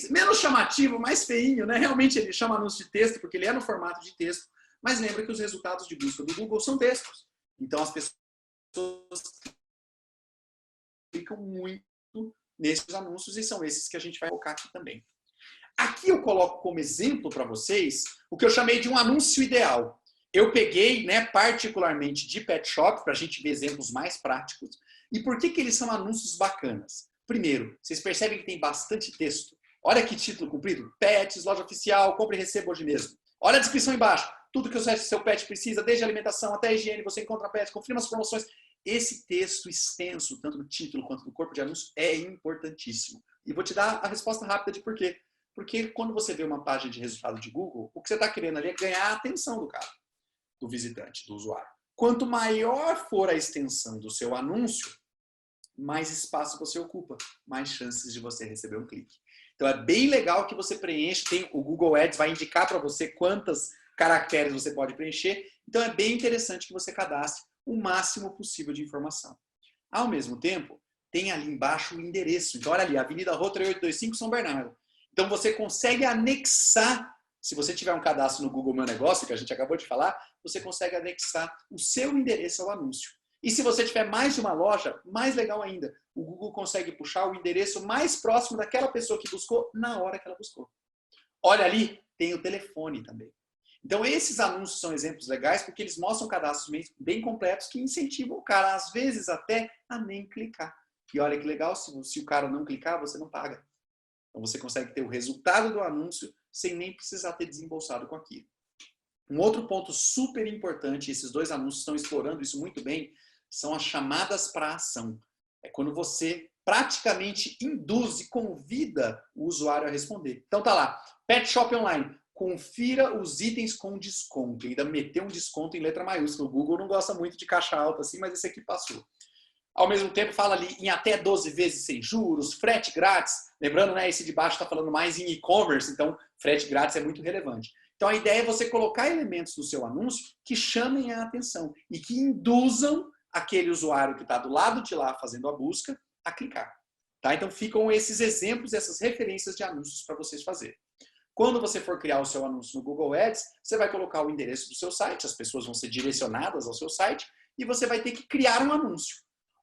menos chamativo, mais feinho, né? Realmente ele chama anúncio de texto porque ele é no formato de texto, mas lembra que os resultados de busca do Google são textos. Então as pessoas ficam muito nesses anúncios e são esses que a gente vai focar aqui também. Aqui eu coloco como exemplo para vocês o que eu chamei de um anúncio ideal. Eu peguei, né, particularmente de pet shop, para a gente ver exemplos mais práticos. E por que eles são anúncios bacanas? Primeiro, vocês percebem que tem bastante texto. Olha que título comprido. Pets, loja oficial, compre e receba hoje mesmo. Olha a descrição embaixo. Tudo que o seu pet precisa, desde alimentação até higiene, você encontra pet, confirma as promoções. Esse texto extenso, tanto no título quanto no corpo de anúncio, é importantíssimo. E vou te dar a resposta rápida de por quê. Porque quando você vê uma página de resultado de Google, o que você está querendo ali é ganhar a atenção do cara, do visitante, do usuário. Quanto maior for a extensão do seu anúncio, mais espaço você ocupa, mais chances de você receber um clique. Então é bem legal que você preencha, o Google Ads vai indicar para você quantos caracteres você pode preencher, então é bem interessante que você cadastre o máximo possível de informação. Ao mesmo tempo, tem ali embaixo o endereço. Então olha ali, Avenida Rô 3825, São Bernardo. Então você consegue anexar, se você tiver um cadastro no Google Meu Negócio, que a gente acabou de falar, você consegue anexar o seu endereço ao anúncio. E se você tiver mais de uma loja, mais legal ainda, o Google consegue puxar o endereço mais próximo daquela pessoa que buscou na hora que ela buscou. Olha ali, tem o telefone também. Então esses anúncios são exemplos legais porque eles mostram cadastros bem completos que incentivam o cara, às vezes até a nem clicar. E olha que legal, se o cara não clicar, você não paga. Então você consegue ter o resultado do anúncio sem nem precisar ter desembolsado com aquilo. Um outro ponto super importante, esses dois anúncios estão explorando isso muito bem, são as chamadas para ação. É quando você praticamente induz e convida o usuário a responder. Então tá lá, Pet Shop Online, confira os itens com desconto. E ainda meteu um desconto em letra maiúscula. O Google não gosta muito de caixa alta assim, mas esse aqui passou. Ao mesmo tempo fala ali em até 12 vezes sem juros, frete grátis. Lembrando, né, esse de baixo está falando mais em e-commerce, então frete grátis é muito relevante. Então a ideia é você colocar elementos no seu anúncio que chamem a atenção e que induzam aquele usuário que está do lado de lá fazendo a busca a clicar. Tá? Então ficam esses exemplos, essas referências de anúncios para vocês fazerem. Quando você for criar o seu anúncio no Google Ads, você vai colocar o endereço do seu site, as pessoas vão ser direcionadas ao seu site e você vai ter que criar um anúncio.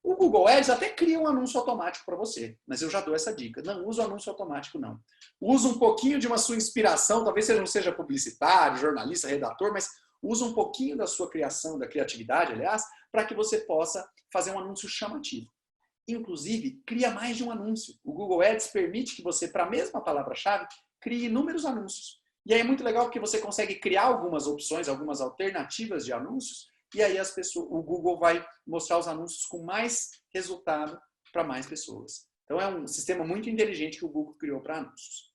O Google Ads até cria um anúncio automático para você, mas eu já dou essa dica. Não usa o anúncio automático, não. Usa um pouquinho de uma sua inspiração, talvez você não seja publicitário, jornalista, redator, mas usa um pouquinho da sua criação, da criatividade, aliás, para que você possa fazer um anúncio chamativo. Inclusive, cria mais de um anúncio. O Google Ads permite que você, para a mesma palavra-chave, crie inúmeros anúncios. E aí é muito legal porque você consegue criar algumas opções, algumas alternativas de anúncios, e aí o Google vai mostrar os anúncios com mais resultado para mais pessoas. Então é um sistema muito inteligente que o Google criou para anúncios.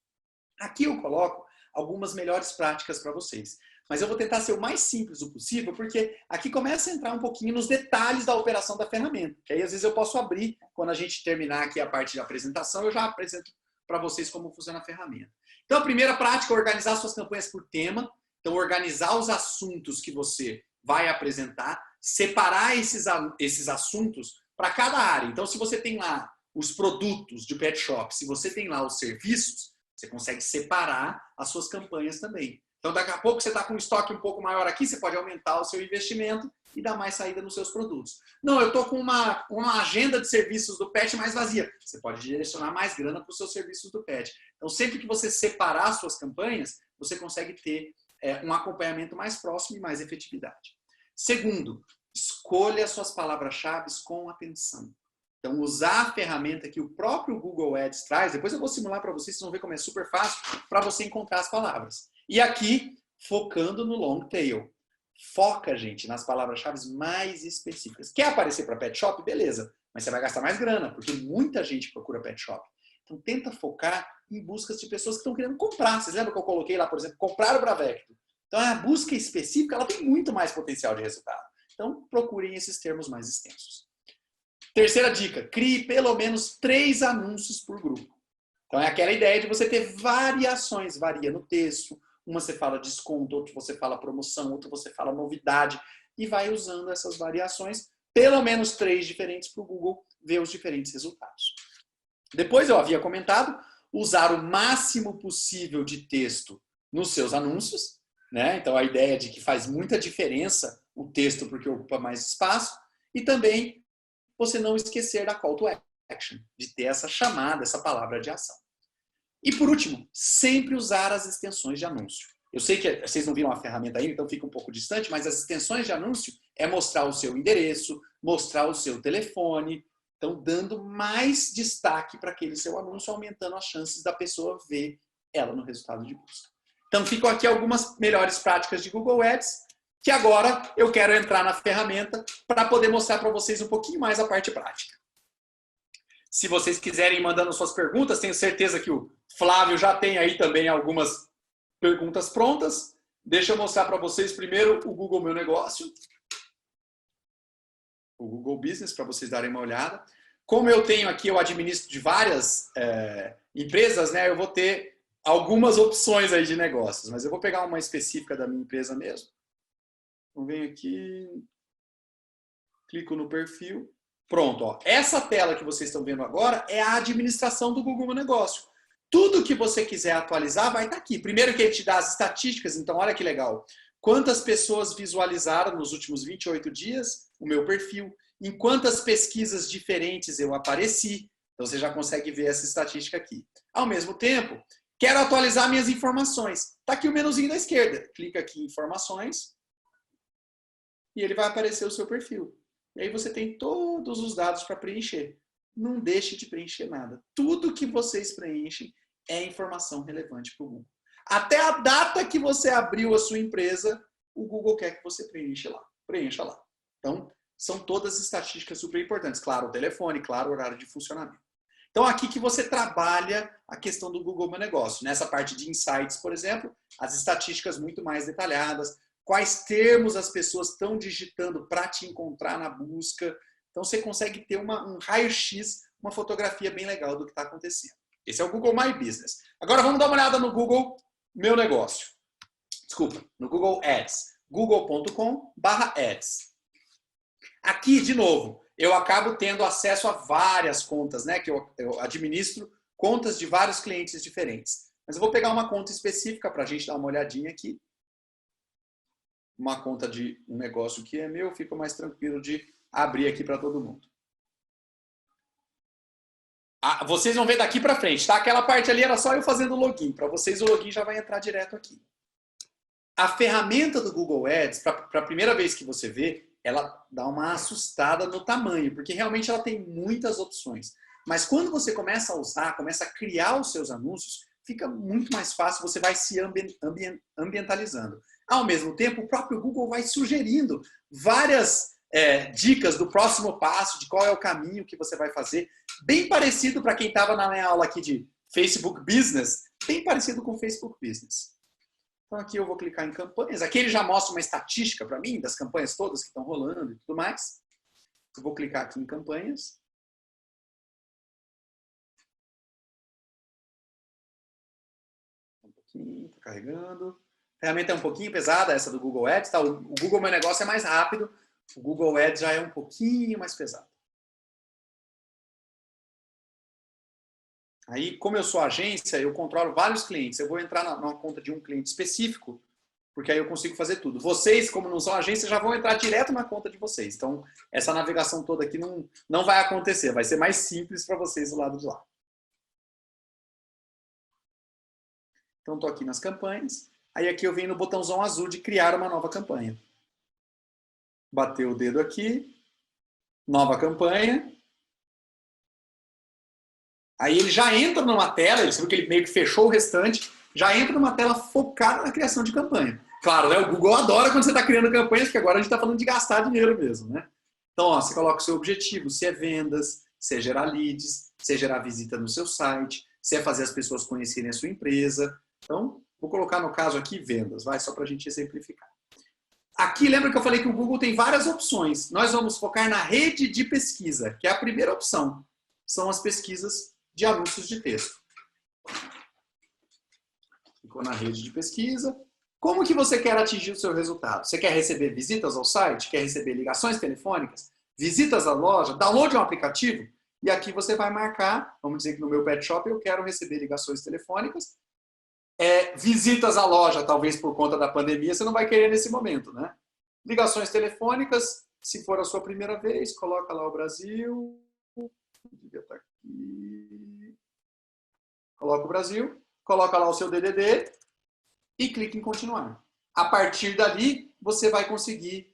Aqui eu coloco algumas melhores práticas para vocês. Mas eu vou tentar ser o mais simples o possível, porque aqui começa a entrar um pouquinho nos detalhes da operação da ferramenta. Que aí, às vezes, eu posso abrir, quando a gente terminar aqui a parte de apresentação, eu já apresento para vocês como funciona a ferramenta. Então, a primeira prática é organizar suas campanhas por tema. Então, organizar os assuntos que você vai apresentar, separar esses assuntos para cada área. Então, se você tem lá os produtos de pet shop, se você tem lá os serviços, você consegue separar as suas campanhas também. Então, daqui a pouco você está com um estoque um pouco maior aqui, você pode aumentar o seu investimento e dar mais saída nos seus produtos. Não, eu estou com uma agenda de serviços do pet mais vazia. Você pode direcionar mais grana para os seus serviços do pet. Então, sempre que você separar as suas campanhas, você consegue ter um acompanhamento mais próximo e mais efetividade. Segundo, escolha as suas palavras-chave com atenção. Então, usar a ferramenta que o próprio Google Ads traz, depois eu vou simular para vocês vão ver como é super fácil para você encontrar as palavras. E aqui, focando no long tail. Foca, gente, nas palavras-chave mais específicas. Quer aparecer para pet shop? Beleza, mas você vai gastar mais grana, porque muita gente procura pet shop. Então, tenta focar em buscas de pessoas que estão querendo comprar. Vocês lembram que eu coloquei lá, por exemplo, comprar o Bravecto? Então, a busca específica ela tem muito mais potencial de resultado. Então, procurem esses termos mais extensos. Terceira dica, crie pelo menos 3 anúncios por grupo. Então, é aquela ideia de você ter variações, varia no texto. Uma você fala desconto, outra você fala promoção, outra você fala novidade. E vai usando essas variações, pelo menos 3 diferentes para o Google ver os diferentes resultados. Depois eu havia comentado, usar o máximo possível de texto nos seus anúncios. Né? Então, a ideia de que faz muita diferença o texto porque ocupa mais espaço. E também você não esquecer da call to action, de ter essa chamada, essa palavra de ação. E por último, sempre usar as extensões de anúncio. Eu sei que vocês não viram a ferramenta ainda, então fica um pouco distante, mas as extensões de anúncio é mostrar o seu endereço, mostrar o seu telefone, então dando mais destaque para aquele seu anúncio, aumentando as chances da pessoa ver ela no resultado de busca. Então ficam aqui algumas melhores práticas de Google Ads, que agora eu quero entrar na ferramenta para poder mostrar para vocês um pouquinho mais a parte prática. Se vocês quiserem ir mandando suas perguntas, tenho certeza que o Flávio já tem aí também algumas perguntas prontas. Deixa eu mostrar para vocês primeiro o Google Meu Negócio. O Google Business, para vocês darem uma olhada. Como eu tenho aqui, eu administro de várias empresas, né? Eu vou ter algumas opções aí de negócios, mas eu vou pegar uma específica da minha empresa mesmo. Então, venho aqui, clico no perfil. Pronto, ó. Essa tela que vocês estão vendo agora é a administração do Google Meu Negócio. Tudo que você quiser atualizar vai estar aqui. Primeiro que ele te dá as estatísticas, então olha que legal. Quantas pessoas visualizaram nos últimos 28 dias o meu perfil? Em quantas pesquisas diferentes eu apareci? Então você já consegue ver essa estatística aqui. Ao mesmo tempo, quero atualizar minhas informações. Está aqui o menuzinho da esquerda. Clica aqui em informações e ele vai aparecer o seu perfil. E aí você tem todos os dados para preencher. Não deixe de preencher nada. Tudo que vocês preenchem é informação relevante para o Google. Até a data que você abriu a sua empresa, o Google quer que você preencha lá. Então, são todas estatísticas super importantes. Claro, o telefone, claro, o horário de funcionamento. Então, aqui que você trabalha a questão do Google Meu Negócio. Nessa parte de insights, por exemplo, as estatísticas muito mais detalhadas, quais termos as pessoas estão digitando para te encontrar na busca. Então, você consegue ter um raio-x, uma fotografia bem legal do que está acontecendo. Esse é o Google My Business. Agora, vamos dar uma olhada no Google Meu Negócio. Desculpa, no Google Ads. google.com/ads. Aqui, de novo, eu acabo tendo acesso a várias contas, né? Que eu administro contas de vários clientes diferentes. Mas eu vou pegar uma conta específica para a gente dar uma olhadinha aqui. Uma conta de um negócio que é meu, fica mais tranquilo de abrir aqui para todo mundo. Vocês vão ver daqui para frente, tá? Aquela parte ali era só eu fazendo o login. Para vocês o login já vai entrar direto aqui. A ferramenta do Google Ads, para a primeira vez que você vê, ela dá uma assustada no tamanho, porque realmente ela tem muitas opções. Mas quando você começa a usar, começa a criar os seus anúncios, fica muito mais fácil, você vai se ambientalizando. Ao mesmo tempo, o próprio Google vai sugerindo várias dicas do próximo passo, de qual é o caminho que você vai fazer. Bem parecido para quem estava na minha aula aqui de Facebook Business, bem parecido com o Facebook Business. Então aqui eu vou clicar em campanhas. Aqui ele já mostra uma estatística para mim das campanhas todas que estão rolando e tudo mais. Eu vou clicar aqui em campanhas. Um pouquinho, está carregando. A ferramenta é um pouquinho pesada, essa do Google Ads. Tá? O Google Meu Negócio é mais rápido. O Google Ads já é um pouquinho mais pesado. Aí, como eu sou agência, eu controlo vários clientes. Eu vou entrar na conta de um cliente específico, porque aí eu consigo fazer tudo. Vocês, como não são agência, já vão entrar direto na conta de vocês. Então, essa navegação toda aqui não vai acontecer. Vai ser mais simples para vocês do lado de lá. Então, estou aqui nas campanhas. Aí, aqui eu venho no botãozão azul de criar uma nova campanha. Bateu o dedo aqui. Nova campanha. Aí ele já entra numa tela, você viu que ele meio que fechou o restante, já entra numa tela focada na criação de campanha. Claro, né? O Google adora quando você está criando campanhas, porque agora a gente está falando de gastar dinheiro mesmo, né? Então, ó, você coloca o seu objetivo, se é vendas, se é gerar leads, se é gerar visita no seu site, se é fazer as pessoas conhecerem a sua empresa. Então, vou colocar no caso aqui vendas, vai, só para a gente exemplificar. Aqui, lembra que eu falei que o Google tem várias opções. Nós vamos focar na rede de pesquisa, que é a primeira opção. São as pesquisas de anúncios de texto. Ficou na rede de pesquisa. Como que você quer atingir o seu resultado? Você quer receber visitas ao site? Quer receber ligações telefônicas? Visitas à loja? Download de um aplicativo? E aqui você vai marcar, vamos dizer que no meu pet shop eu quero receber ligações telefônicas. Visitas à loja, talvez por conta da pandemia, você não vai querer nesse momento, né? Ligações telefônicas, se for a sua primeira vez, coloca lá o Brasil. Devia estar aqui. Coloca o Brasil, coloca lá o seu DDD e clica em continuar. A partir dali, você vai conseguir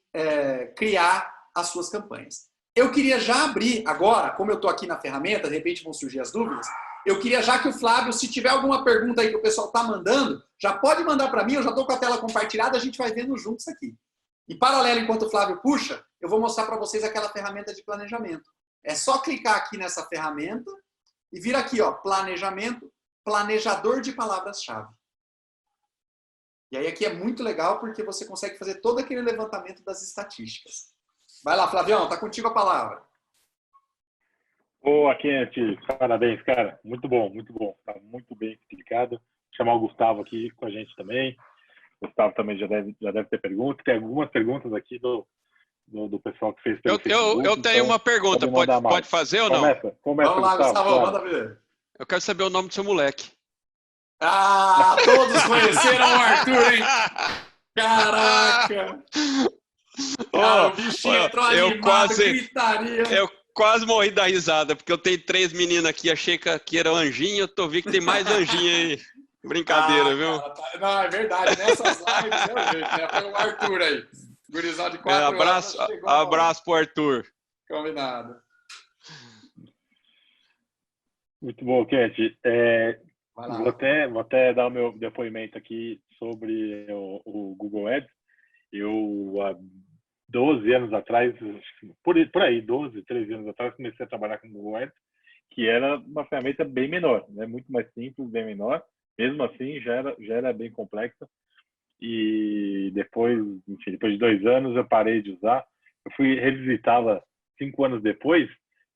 criar as suas campanhas. Eu queria já abrir agora, como eu estou aqui na ferramenta, de repente vão surgir as dúvidas, eu queria já que o Flávio, se tiver alguma pergunta aí que o pessoal está mandando, já pode mandar para mim, eu já estou com a tela compartilhada, a gente vai vendo juntos aqui. Em paralelo, enquanto o Flávio puxa, eu vou mostrar para vocês aquela ferramenta de planejamento. É só clicar aqui nessa ferramenta e vir aqui, ó, planejamento, planejador de palavras-chave. E aí aqui é muito legal porque você consegue fazer todo aquele levantamento das estatísticas. Vai lá, Flavião, tá contigo a palavra.
Ô, Kenneth, parabéns, cara. Muito bom, muito bom. Tá muito bem explicado. Vou chamar o Gustavo aqui com a gente também. O Gustavo também já deve ter perguntas. Tem algumas perguntas aqui do pessoal que fez pelo Facebook.
Eu tenho uma pergunta, pode fazer ou não?
Começa,
vamos lá, Gustavo,
claro.
manda ver.
Eu quero saber o nome do seu moleque.
Ah, todos conheceram o Arthur, hein? Caraca! Cara, o bichinho entrou animado, gritaria.
Eu quase morri da risada, porque eu tenho 3 meninas aqui, achei que era anjinho, eu tô vendo que tem mais anjinho aí. Brincadeira, viu?
Cara, não, é verdade, nessas lives, né? Foi o Arthur aí. Gurizão de 4 anos.
Abraço pro Arthur.
Combinado.
Muito bom, Kenneth. Vou até dar o meu depoimento aqui sobre o Google Ads. Eu, há 12 anos atrás, por aí, 12, 13 anos atrás, comecei a trabalhar com o Google Ads, que era uma ferramenta bem menor, né? Muito mais simples, bem menor. Mesmo assim, já era bem complexa. E depois de 2 anos, eu parei de usar. Eu fui revisitá-la 5 anos depois.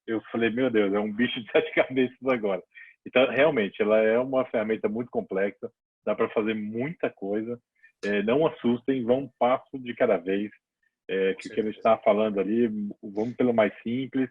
Eu falei, meu Deus, é um bicho de 7 cabeças agora. Então, realmente, ela é uma ferramenta muito complexa. Dá para fazer muita coisa. Não assustem, vão um passo de cada vez. Que o que a gente estava falando ali, vamos pelo mais simples.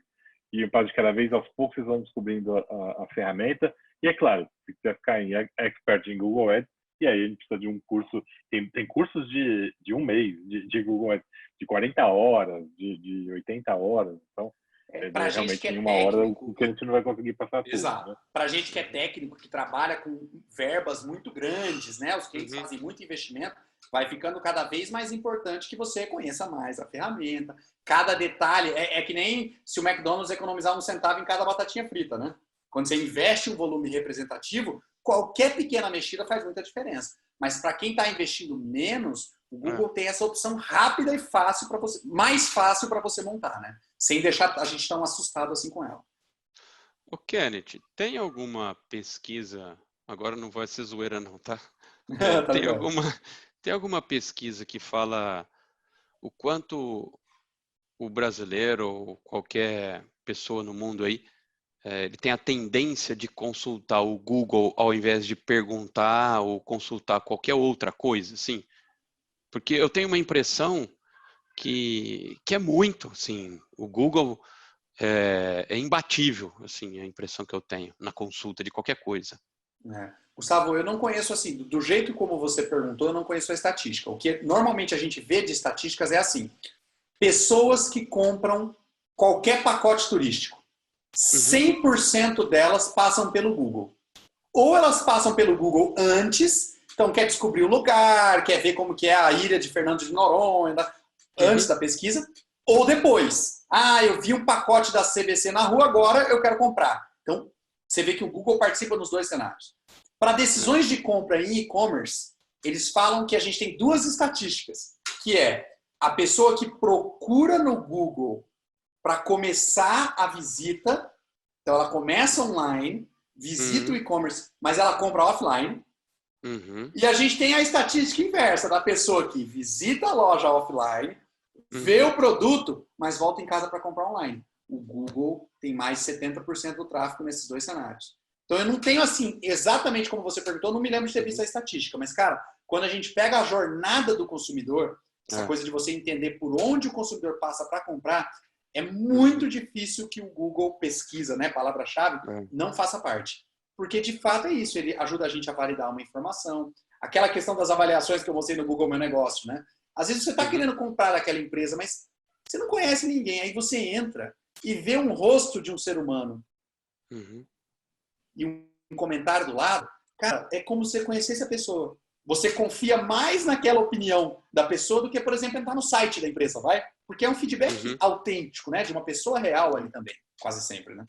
E um passo de cada vez, aos poucos, vocês vão descobrindo a ferramenta. E é claro, se quiser ficar em expert em Google Ads, e aí a gente precisa de um curso, tem cursos de 1 mês, de Google Ads, de 40 horas, de 80 horas. Então, realmente em 1 hora o que a gente não vai conseguir passar tudo.
Exato.
Né?
Para a gente que é técnico, que trabalha com verbas muito grandes, né? Os clientes fazem muito investimento, vai ficando cada vez mais importante que você conheça mais a ferramenta. Cada detalhe, é que nem se o McDonald's economizar 1 centavo em cada batatinha frita, né? Quando você investe um volume representativo, qualquer pequena mexida faz muita diferença. Mas para quem está investindo menos, o Google tem essa opção rápida e fácil para você, mais fácil para você montar, né? Sem deixar a gente tão assustado assim com ela.
Ô, Kenneth, tem alguma pesquisa, agora não vai ser zoeira não, tá? Tem alguma pesquisa que fala o quanto o brasileiro ou qualquer pessoa no mundo aí, ele tem a tendência de consultar o Google ao invés de perguntar ou consultar qualquer outra coisa, assim? Porque eu tenho uma impressão que é muito, assim, o Google é imbatível, assim, a impressão que eu tenho na consulta de qualquer coisa.
Gustavo, eu não conheço assim, do jeito como você perguntou, eu não conheço a estatística. O que normalmente a gente vê de estatísticas é assim, pessoas que compram qualquer pacote turístico, 100% delas passam pelo Google. Ou elas passam pelo Google antes, então quer descobrir o lugar, quer ver como que é a ilha de Fernando de Noronha, antes da pesquisa, ou depois. Eu vi um pacote da CVC na rua, agora eu quero comprar. Então, você vê que o Google participa nos dois cenários. Para decisões de compra em e-commerce, eles falam que a gente tem duas estatísticas, que é a pessoa que procura no Google para começar a visita, então ela começa online, visita o e-commerce, mas ela compra offline. E a gente tem a estatística inversa da pessoa que visita a loja offline, vê o produto, mas volta em casa para comprar online. O Google tem mais 70% do tráfego nesses dois cenários. Então eu não tenho assim, exatamente como você perguntou, não me lembro de ter visto a estatística, mas cara, quando a gente pega a jornada do consumidor, essa coisa de você entender por onde o consumidor passa para comprar, é muito difícil que o Google pesquisa, né, palavra-chave, não faça parte. Porque de fato é isso, ele ajuda a gente a validar uma informação. Aquela questão das avaliações que eu mostrei no Google Meu Negócio, né? Às vezes você está querendo comprar daquela empresa, mas você não conhece ninguém, aí você entra e vê um rosto de um ser humano e um comentário do lado, cara, é como se você conhecesse a pessoa. Você confia mais naquela opinião da pessoa do que, por exemplo, entrar no site da empresa, vai? Porque é um feedback autêntico, né? De uma pessoa real ali também, quase sempre, né?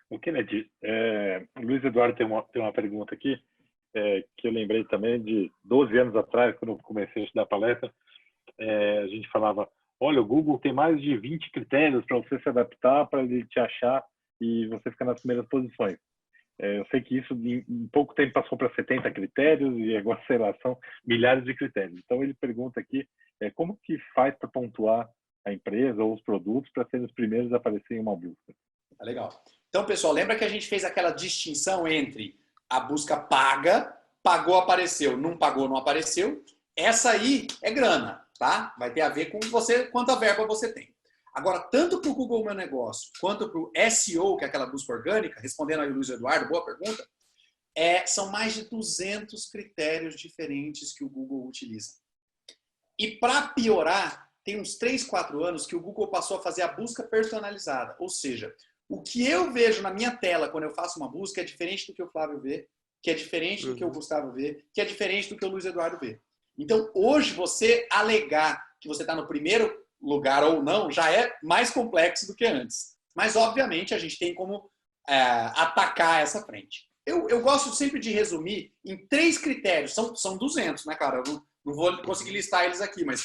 O Kennedy, o Luiz Eduardo tem uma pergunta aqui, que eu lembrei também de 12 anos atrás, quando eu comecei a estudar palestra, a gente falava, olha, o Google tem mais de 20 critérios para você se adaptar, para ele te achar e você ficar nas primeiras posições. Eu sei que isso em pouco tempo passou para 70 critérios e agora, sei lá, são milhares de critérios. Então ele pergunta aqui, como que faz para pontuar a empresa ou os produtos para serem os primeiros a aparecer em uma busca?
Legal. Então, pessoal, lembra que a gente fez aquela distinção entre a busca paga, pagou, apareceu, não pagou, não apareceu. Essa aí é grana, tá? Vai ter a ver com você, quanta verba você tem. Agora, tanto para o Google Meu Negócio, quanto para o SEO, que é aquela busca orgânica, respondendo aí o Luiz Eduardo, boa pergunta, são mais de 200 critérios diferentes que o Google utiliza. E para piorar, tem uns 3, 4 anos que o Google passou a fazer a busca personalizada. Ou seja, o que eu vejo na minha tela quando eu faço uma busca é diferente do que o Flávio vê, que é diferente do que o Gustavo vê, que é diferente do que o Luiz Eduardo vê. Então, hoje, você alegar que você está no primeiro lugar ou não, já é mais complexo do que antes. Mas, obviamente, a gente tem como atacar essa frente. Eu gosto sempre de resumir em 3 critérios. São 200, né, cara? Eu não vou conseguir listar eles aqui, mas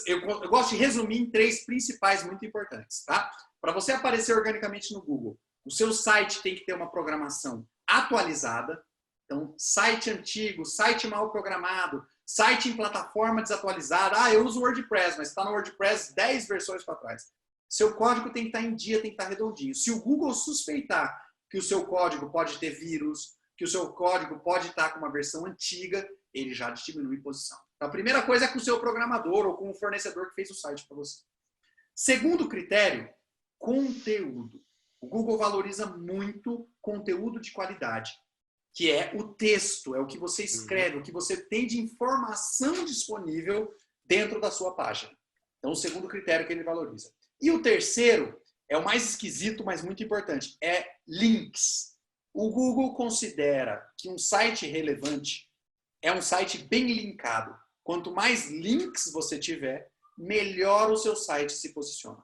eu gosto de resumir em 3 principais muito importantes, tá? Para você aparecer organicamente no Google, o seu site tem que ter uma programação atualizada. Então, site antigo, site mal programado, site em plataforma desatualizada. Eu uso o WordPress, mas está no WordPress 10 versões para trás. Seu código tem que estar em dia, tem que estar redondinho. Se o Google suspeitar que o seu código pode ter vírus, que o seu código pode estar com uma versão antiga, ele já diminui posição. Então, a primeira coisa é com o seu programador ou com o fornecedor que fez o site para você. Segundo critério, conteúdo. O Google valoriza muito conteúdo de qualidade, que é o texto, é o que você escreve, o que você tem de informação disponível dentro da sua página. Então, o segundo critério que ele valoriza. E o terceiro é o mais esquisito, mas muito importante, é links. O Google considera que um site relevante é um site bem linkado. Quanto mais links você tiver, melhor o seu site se posiciona.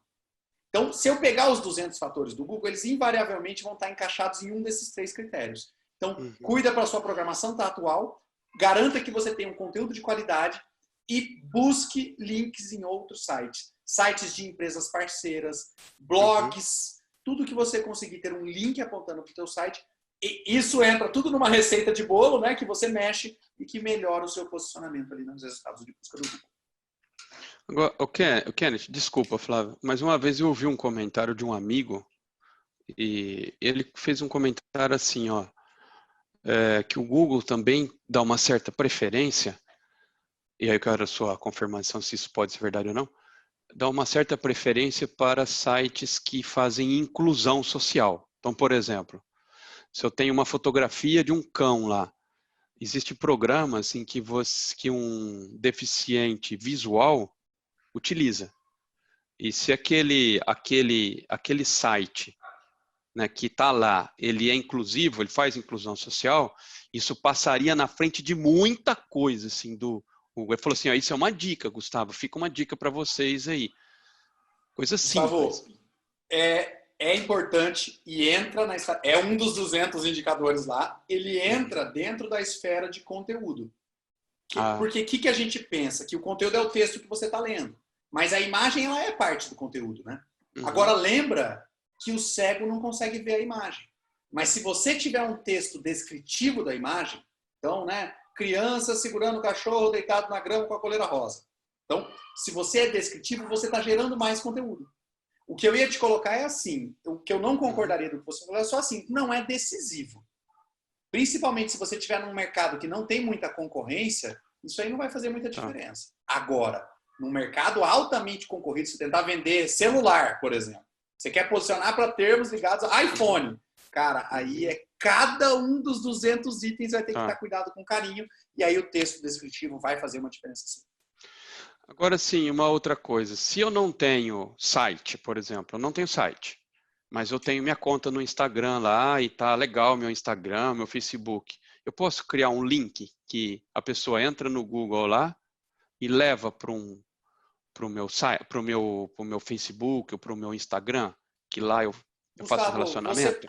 Então, se eu pegar os 200 fatores do Google, eles invariavelmente vão estar encaixados em um desses 3 critérios. Então, cuida para a sua programação estar atual, garanta que você tenha um conteúdo de qualidade e busque links em outros sites. Sites de empresas parceiras, blogs, tudo que você conseguir ter um link apontando para o seu site, E isso entra tudo numa receita de bolo, né? Que você mexe e que melhora o seu posicionamento ali nos resultados de busca do Google.
Agora, o Kenneth, desculpa, Flávio, mas uma vez eu ouvi um comentário de um amigo e ele fez um comentário assim, ó, que o Google também dá uma certa preferência, e aí eu quero a sua confirmação se isso pode ser verdade ou não, dá uma certa preferência para sites que fazem inclusão social. Então, por exemplo, se eu tenho uma fotografia de um cão lá, existem programas em que que um deficiente visual utiliza. E se aquele site, né, que está lá, ele é inclusivo, ele faz inclusão social, isso passaria na frente de muita coisa, assim, ele falou assim, ó, isso é uma dica, Gustavo, fica uma dica para vocês aí. Coisa simples.
Gustavo, é importante e entra é um dos 200 indicadores lá, ele entra dentro da esfera de conteúdo. Porque o que a gente pensa? Que o conteúdo é o texto que você está lendo. Mas a imagem, ela é parte do conteúdo, né? Uhum. Agora, lembra que o cego não consegue ver a imagem. Mas se você tiver um texto descritivo da imagem, então, né? Criança segurando o cachorro deitado na grama com a coleira rosa. Então, se você é descritivo, você está gerando mais conteúdo. O que eu ia te colocar é assim, o que eu não concordaria do que você falou é só assim, não é decisivo. Principalmente se você estiver num mercado que não tem muita concorrência, isso aí não vai fazer muita diferença. Agora, num mercado altamente concorrido, se tentar vender celular, por exemplo, você quer posicionar para termos ligados a iPhone, cara, aí cada um dos 200 itens vai ter que estar cuidado com carinho, e aí o texto descritivo vai fazer uma diferença sim.
Agora sim, uma outra coisa, se eu não tenho site, por exemplo, eu não tenho site, mas eu tenho minha conta no Instagram lá e tá legal meu Instagram, meu Facebook, eu posso criar um link que a pessoa entra no Google lá e leva para o meu site, para o meu Facebook, ou para o meu Instagram, que lá eu
Gustavo,
faço relacionamento?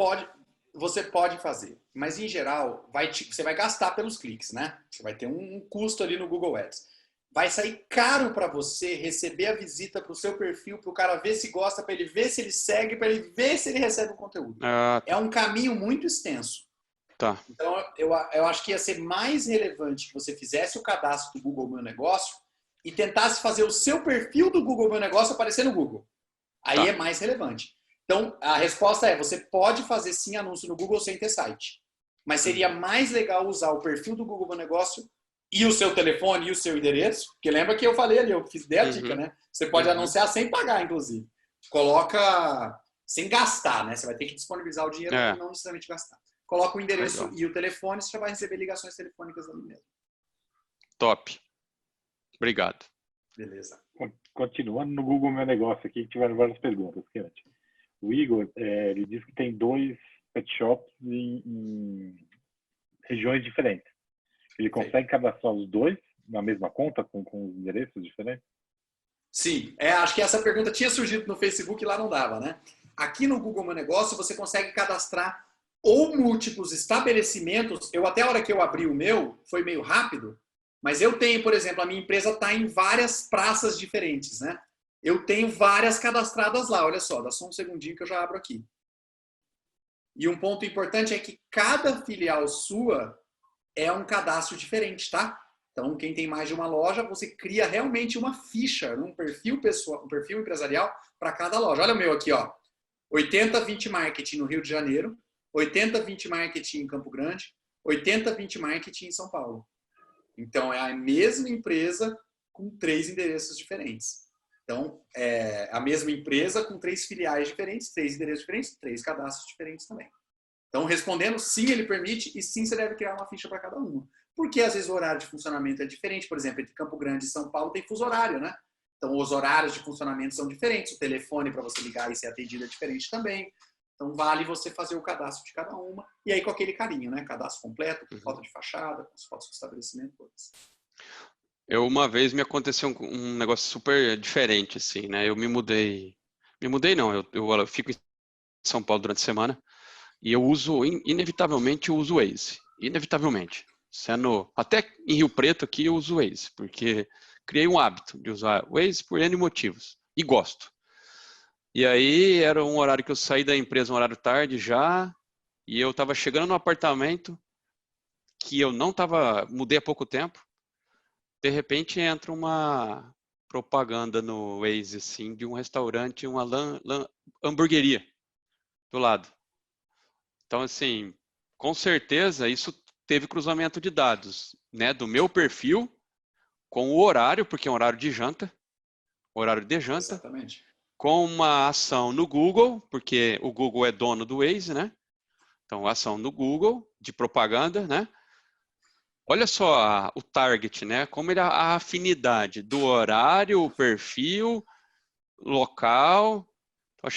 Você pode fazer, mas em geral você vai gastar pelos cliques, né? Você vai ter um custo ali no Google Ads. Vai sair caro para você receber a visita para o seu perfil, para o cara ver se gosta, para ele ver se ele segue, para ele ver se ele recebe o conteúdo. É um caminho muito extenso.
Tá.
Então, eu acho que ia ser mais relevante que você fizesse o cadastro do Google Meu Negócio e tentasse fazer o seu perfil do Google Meu Negócio aparecer no Google. Aí é mais relevante. Então, a resposta é, você pode fazer sim anúncio no Google sem ter site. Mas seria mais legal usar o perfil do Google Meu Negócio e o seu telefone e o seu endereço, porque lembra que eu falei ali, eu dei a dica, né? Você pode anunciar sem pagar, inclusive. Coloca sem gastar, né? Você vai ter que disponibilizar o dinheiro e não necessariamente gastar. Coloca o endereço e o telefone, você já vai receber ligações telefônicas ali mesmo.
Top. Obrigado.
Beleza.
Continuando no Google Meu Negócio aqui, tiveram várias perguntas. O Igor, ele diz que tem 2 pet shops em regiões diferentes. Ele consegue cadastrar os 2 na mesma conta, com os endereços diferentes?
Sim. Acho que essa pergunta tinha surgido no Facebook e lá não dava, né? Aqui no Google Meu Negócio, você consegue cadastrar ou múltiplos estabelecimentos. Até a hora que eu abri o meu, foi meio rápido, mas eu tenho, por exemplo, a minha empresa está em várias praças diferentes, né? Eu tenho várias cadastradas lá, olha só, dá só um segundinho que eu já abro aqui. E um ponto importante é que cada filial sua é um cadastro diferente, tá? Então, quem tem mais de uma loja, você cria realmente uma ficha, um perfil pessoal, um perfil empresarial para cada loja. Olha o meu aqui, ó. 80/20 Marketing no Rio de Janeiro, 80/20 Marketing em Campo Grande, 80/20 Marketing em São Paulo. Então, é a mesma empresa com 3 endereços diferentes. Então, é a mesma empresa com 3 filiais diferentes, 3 endereços diferentes, 3 cadastros diferentes também. Então, respondendo, sim, ele permite e sim, você deve criar uma ficha para cada uma. Porque, às vezes, o horário de funcionamento é diferente. Por exemplo, entre Campo Grande e São Paulo tem fuso horário, né? Então, os horários de funcionamento são diferentes. O telefone para você ligar e ser atendido é diferente também. Então, vale você fazer o cadastro de cada uma. E aí, com aquele carinho, né? Cadastro completo, com foto de fachada, com as fotos do estabelecimento, todas.
Uma vez me aconteceu um negócio super diferente, assim, né? Eu me mudei não, eu fico em São Paulo durante a semana e eu uso, inevitavelmente, eu uso o Waze. Inevitavelmente. Até em Rio Preto aqui eu uso o Waze, porque criei um hábito de usar o Waze por N motivos. E gosto. E aí era um horário que eu saí da empresa, um horário tarde já, e eu estava chegando no apartamento que eu não estava, mudei há pouco tempo, de repente entra uma propaganda no Waze, assim, de um restaurante, uma hamburgueria do lado. Então, assim, com certeza isso teve cruzamento de dados, né, do meu perfil com o horário, porque é um horário de janta,
Exatamente.
com uma ação no Google, porque o Google é dono do Waze, né? Então, ação no Google de propaganda, né? Olha só o target, né? Como ele, a afinidade do horário, o perfil, local.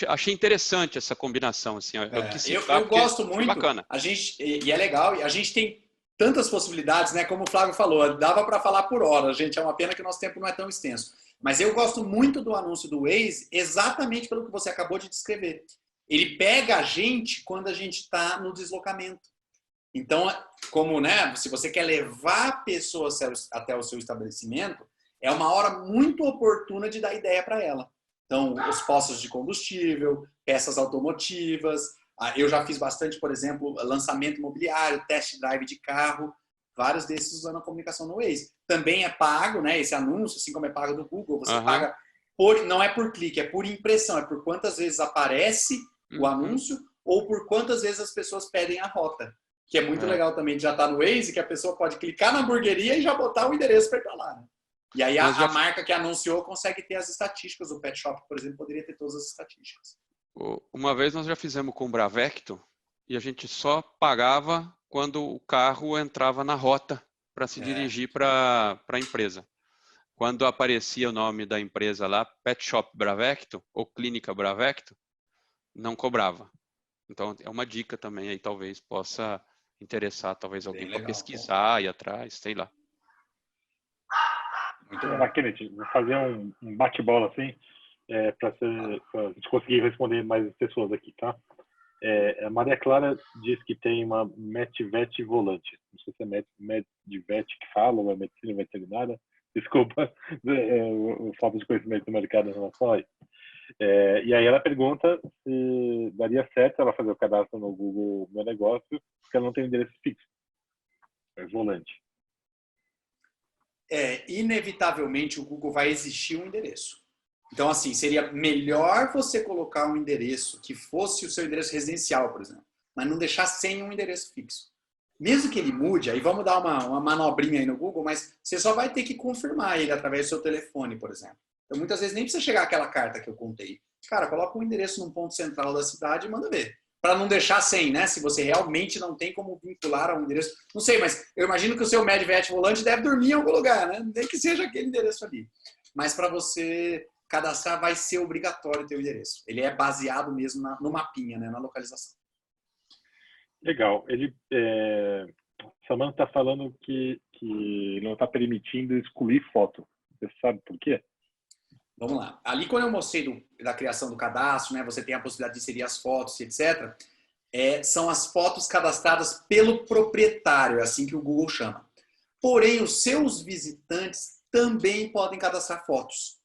Achei interessante essa combinação, assim. Eu quis citar
Eu
porque
gosto
foi
muito,
bacana.
a gente, e é legal, e a gente tem tantas possibilidades, né? Como o Flávio falou, dava para falar por hora, gente, é uma pena que o nosso tempo não é tão extenso. Mas eu gosto muito do anúncio do Waze, exatamente pelo que você acabou de descrever. Ele pega a gente quando a gente está no deslocamento. Então, como, né, se você quer levar pessoas até o seu estabelecimento, é uma hora muito oportuna de dar ideia para ela. Então, os postos de combustível, peças automotivas. Eu já fiz bastante, por exemplo, lançamento imobiliário, test drive de carro, vários desses usando a comunicação no Waze. Também é pago, né, esse anúncio, assim como é pago do Google, você paga não é por clique, é por impressão, é por quantas vezes aparece o anúncio ou por quantas vezes as pessoas pedem a rota. Que é muito legal também de já estar no Waze, que a pessoa pode clicar na hamburgueria e já botar o endereço para ir para lá. Né? E aí a marca que anunciou consegue ter as estatísticas. O Pet Shop, por exemplo, poderia ter todas as estatísticas.
Uma vez nós já fizemos com o Bravecto e a gente só pagava quando o carro entrava na rota para se dirigir para a empresa. Quando aparecia o nome da empresa lá, Pet Shop Bravecto ou Clínica Bravecto, não cobrava. Então é uma dica também aí, talvez possa interessar talvez alguém para pesquisar e atrás, sei lá.
Muito bacana, vou fazer um bate-bola assim, para a gente conseguir responder mais pessoas aqui, tá? A Maria Clara diz que tem uma MedVet volante. Não sei se é MedVet que fala ou é medicina veterinária. Desculpa o falta de conhecimento do mercado em relação a isso. E aí ela pergunta se daria certo ela fazer o cadastro no Google Meu Negócio, porque ela não tem endereço fixo. É volante.
Inevitavelmente o Google vai exigir um endereço. Então, assim, seria melhor você colocar um endereço que fosse o seu endereço residencial, por exemplo, mas não deixar sem um endereço fixo. Mesmo que ele mude, aí vamos dar uma manobrinha aí no Google, mas você só vai ter que confirmar ele através do seu telefone, por exemplo. Então, muitas vezes nem precisa chegar aquela carta que eu contei. Cara, coloca um endereço num ponto central da cidade e manda ver. Para não deixar sem, né? Se você realmente não tem como vincular a um endereço. Não sei, mas eu imagino que o seu MedVet volante deve dormir em algum lugar, né? Nem que seja aquele endereço ali. Mas para você cadastrar, vai ser obrigatório ter o endereço. Ele é baseado mesmo no mapinha, né? Na localização.
Legal. Samanta está falando que não está permitindo excluir foto. Você sabe por quê?
Vamos lá. Ali, quando eu mostrei da criação do cadastro, né, você tem a possibilidade de inserir as fotos, etc. São as fotos cadastradas pelo proprietário, é assim que o Google chama. Porém, os seus visitantes também podem cadastrar fotos.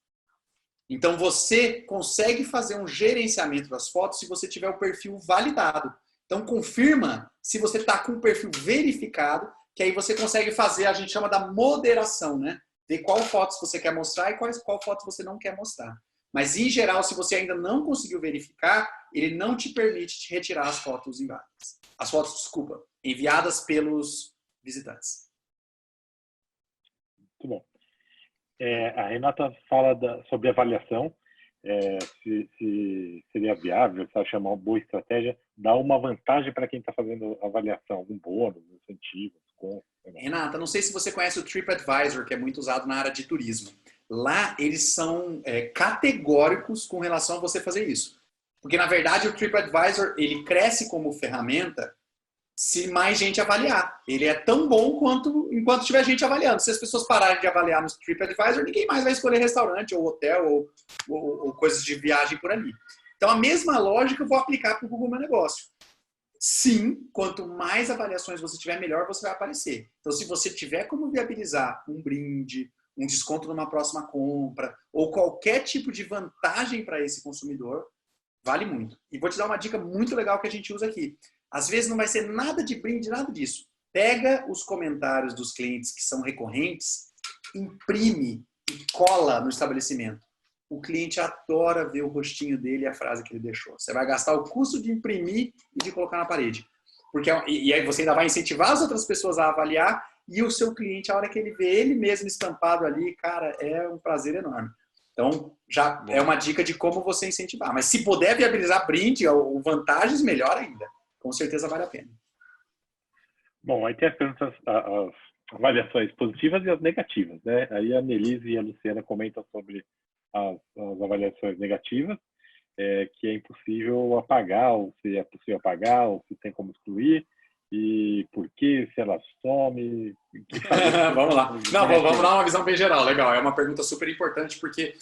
Então, você consegue fazer um gerenciamento das fotos se você tiver o perfil validado. Então, confirma se você está com o perfil verificado, que aí você consegue fazer, a gente chama da moderação, né? Ver qual fotos você quer mostrar e qual fotos você não quer mostrar. Mas, em geral, se você ainda não conseguiu verificar, ele não te permite te retirar as fotos enviadas. As fotos, desculpa, enviadas pelos visitantes.
Muito bom. A Renata fala sobre avaliação, se seria viável, se achar uma boa estratégia, dar uma vantagem para quem está fazendo avaliação, algum bônus, incentivo, desconto.
Renata, não sei se você conhece o TripAdvisor, que é muito usado na área de turismo. Lá, eles são categóricos com relação a você fazer isso. Porque, na verdade, o TripAdvisor, ele cresce como ferramenta se mais gente avaliar. Ele é tão bom enquanto tiver gente avaliando. Se as pessoas pararem de avaliar no TripAdvisor, ninguém mais vai escolher restaurante, ou hotel, ou coisas de viagem por ali. Então, a mesma lógica eu vou aplicar para o Google Meu Negócio. Sim, quanto mais avaliações você tiver, melhor você vai aparecer. Então, se você tiver como viabilizar um brinde, um desconto numa próxima compra, ou qualquer tipo de vantagem para esse consumidor, vale muito. E vou te dar uma dica muito legal que a gente usa aqui. Às vezes não vai ser nada de brinde, nada disso. Pega os comentários dos clientes que são recorrentes, imprime e cola no estabelecimento. O cliente adora ver o rostinho dele e a frase que ele deixou. Você vai gastar o custo de imprimir e de colocar na parede. E aí você ainda vai incentivar as outras pessoas a avaliar e o seu cliente, a hora que ele vê ele mesmo estampado ali, cara, é um prazer enorme. Então, já é uma dica de como você incentivar. Mas se puder viabilizar brinde ou vantagens, melhor ainda. Com certeza vale a pena.
Bom, aí tem as avaliações positivas e as negativas, né? Aí a Nelise e a Luciana comentam sobre as avaliações negativas, que é impossível apagar, ou se é possível apagar, ou se tem como excluir, e por quê, se ela some.
Vamos lá. Não, vamos dar uma visão bem geral. Legal, é uma pergunta super importante, porque,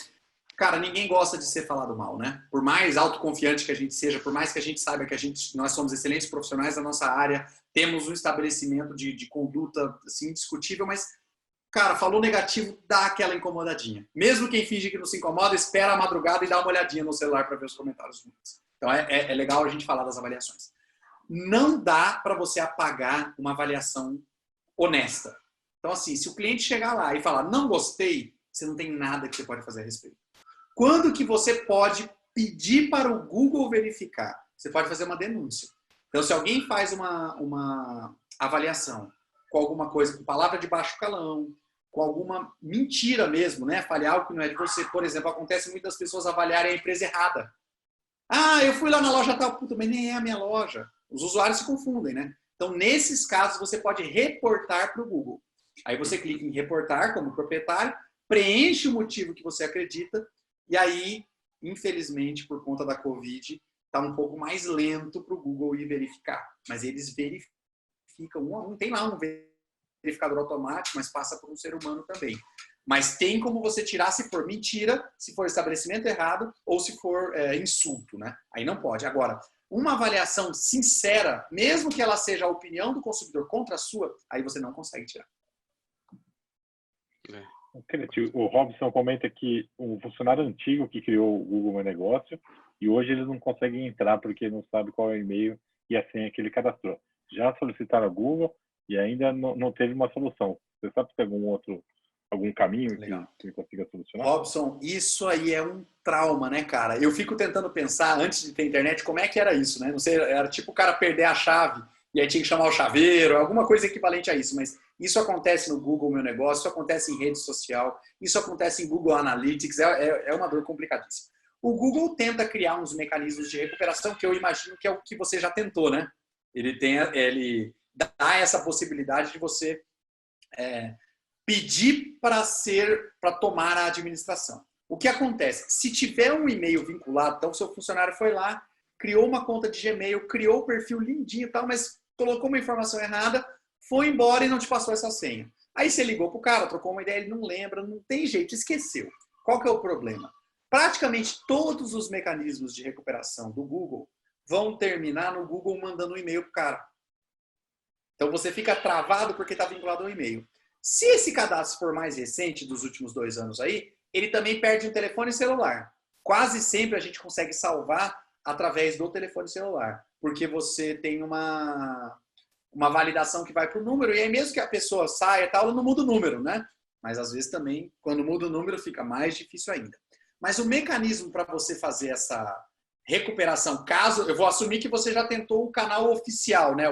cara, ninguém gosta de ser falado mal, né? Por mais autoconfiante que a gente seja, por mais que a gente saiba que nós somos excelentes profissionais da nossa área, temos um estabelecimento de conduta assim, indiscutível, mas, cara, falou negativo, dá aquela incomodadinha. Mesmo quem finge que não se incomoda, espera a madrugada e dá uma olhadinha no celular para ver os comentários ruins. Então é legal a gente falar das avaliações. Não dá para você apagar uma avaliação honesta. Então, assim, se o cliente chegar lá e falar não gostei, você não tem nada que você pode fazer a respeito. Quando que você pode pedir para o Google verificar? Você pode fazer uma denúncia. Então, se alguém faz uma avaliação com alguma coisa, com palavra de baixo calão, com alguma mentira mesmo, né? Fale algo que não é de você. Por exemplo, acontece muito das pessoas avaliarem a empresa errada. Ah, eu fui lá na loja tal, puta, mas nem é a minha loja. Os usuários se confundem, né? Então, nesses casos, você pode reportar para o Google. Aí você clica em reportar como proprietário, preenche o motivo que você acredita, e aí, infelizmente, por conta da Covid, está um pouco mais lento para o Google ir verificar. Mas eles verificam um a um. Tem lá um verificador automático, mas passa por um ser humano também. Mas tem como você tirar se for mentira, se for estabelecimento errado ou se for insulto, né? Aí não pode. Agora, uma avaliação sincera, mesmo que ela seja a opinião do consumidor contra a sua, aí você não consegue tirar.
O Robson comenta que um funcionário antigo que criou o Google Meu Negócio e hoje eles não conseguem entrar porque não sabe qual é o e-mail e a senha que ele cadastrou. Já solicitaram ao Google e ainda não teve uma solução. Você sabe se tem algum caminho que consiga solucionar?
Robson, isso aí é um trauma, né, cara? Eu fico tentando pensar, antes de ter internet, como é que era isso, né? Não sei, era tipo o cara perder a chave e aí tinha que chamar o chaveiro, alguma coisa equivalente a isso, mas isso acontece no Google Meu Negócio, isso acontece em rede social, isso acontece em Google Analytics, é uma dor complicadíssima. O Google tenta criar uns mecanismos de recuperação que eu imagino que é o que você já tentou, né? Ele dá essa possibilidade de você pedir para tomar a administração. O que acontece? Se tiver um e-mail vinculado, então o seu funcionário foi lá, criou uma conta de Gmail, criou o perfil lindinho e tal, mas colocou uma informação errada, foi embora e não te passou essa senha. Aí você ligou pro cara, trocou uma ideia, ele não lembra, não tem jeito, esqueceu. Qual que é o problema? Praticamente todos os mecanismos de recuperação do Google vão terminar no Google mandando um e-mail pro cara. Então você fica travado porque está vinculado ao e-mail. Se esse cadastro for mais recente, dos últimos 2 anos aí, ele também perde um telefone celular. Quase sempre a gente consegue salvar através do telefone celular, porque você tem uma validação que vai para o número, e aí mesmo que a pessoa saia e tal, ela não muda o número, né? Mas às vezes também, quando muda o número, fica mais difícil ainda. Mas o mecanismo para você fazer essa recuperação, caso, eu vou assumir que você já tentou o canal oficial, né?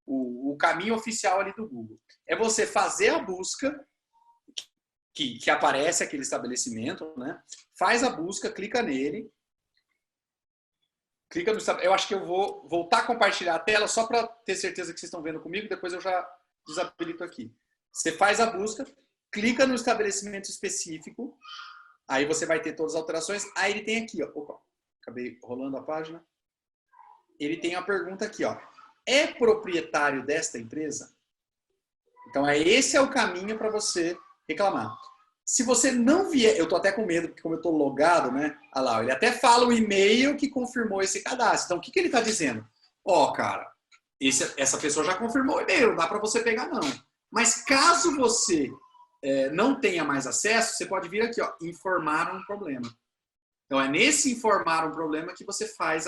O caminho oficial ali do Google. É você fazer a busca, que aparece aquele estabelecimento, né? Faz a busca, clica nele, clica no estabelecimento. Eu acho que eu vou voltar a compartilhar a tela só para ter certeza que vocês estão vendo comigo, depois eu já desabilito aqui. Você faz a busca, clica no estabelecimento específico, aí você vai ter todas as alterações. Aí ele tem aqui, ó. Opa, acabei rolando a página. Ele tem a pergunta aqui, ó. É proprietário desta empresa? Então, esse é o caminho para você reclamar. Se você não vier... Eu estou até com medo, porque como eu estou logado, né? Olha lá, ele até fala o e-mail que confirmou esse cadastro. Então, o que ele está dizendo? Ó, cara, essa pessoa já confirmou o e-mail, não dá para você pegar, não. Mas caso você não tenha mais acesso, você pode vir aqui, ó, informar um problema. Então, é nesse informar um problema que você faz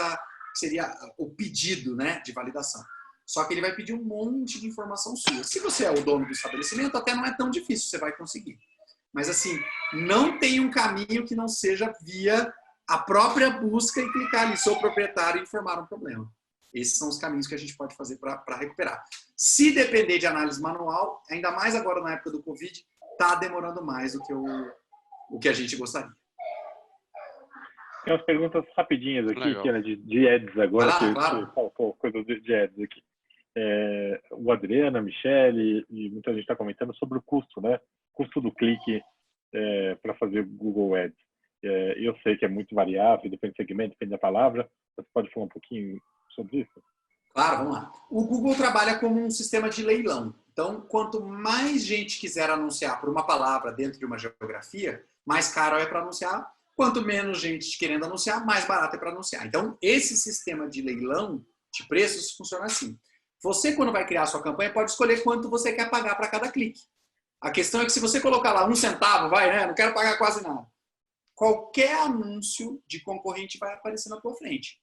seria o pedido, né, de validação. Só que ele vai pedir um monte de informação sua. Se você é o dono do estabelecimento, até não é tão difícil, você vai conseguir. Mas assim, não tem um caminho que não seja via a própria busca e clicar ali, sou proprietário e informar um problema. Esses são os caminhos que a gente pode fazer para recuperar. Se depender de análise manual, ainda mais agora na época do Covid, está demorando mais do que o que a gente gostaria.
Tem umas perguntas rapidinhas aqui, que era de ads agora,
claro.
Faltou coisa de ads aqui. O Adriano, a Michele e muita gente está comentando sobre o custo, né? Custo do clique para fazer Google Ads. Eu sei que é muito variável, depende do segmento, depende da palavra. Você pode falar um pouquinho sobre isso?
Claro, vamos lá. O Google trabalha como um sistema de leilão. Então, quanto mais gente quiser anunciar por uma palavra dentro de uma geografia, mais caro é para anunciar. Quanto menos gente querendo anunciar, mais barato é para anunciar. Então, esse sistema de leilão de preços funciona assim. Você, quando vai criar a sua campanha, pode escolher quanto você quer pagar para cada clique. A questão é que se você colocar lá 1 centavo, não quero pagar quase nada. Qualquer anúncio de concorrente vai aparecer na tua frente.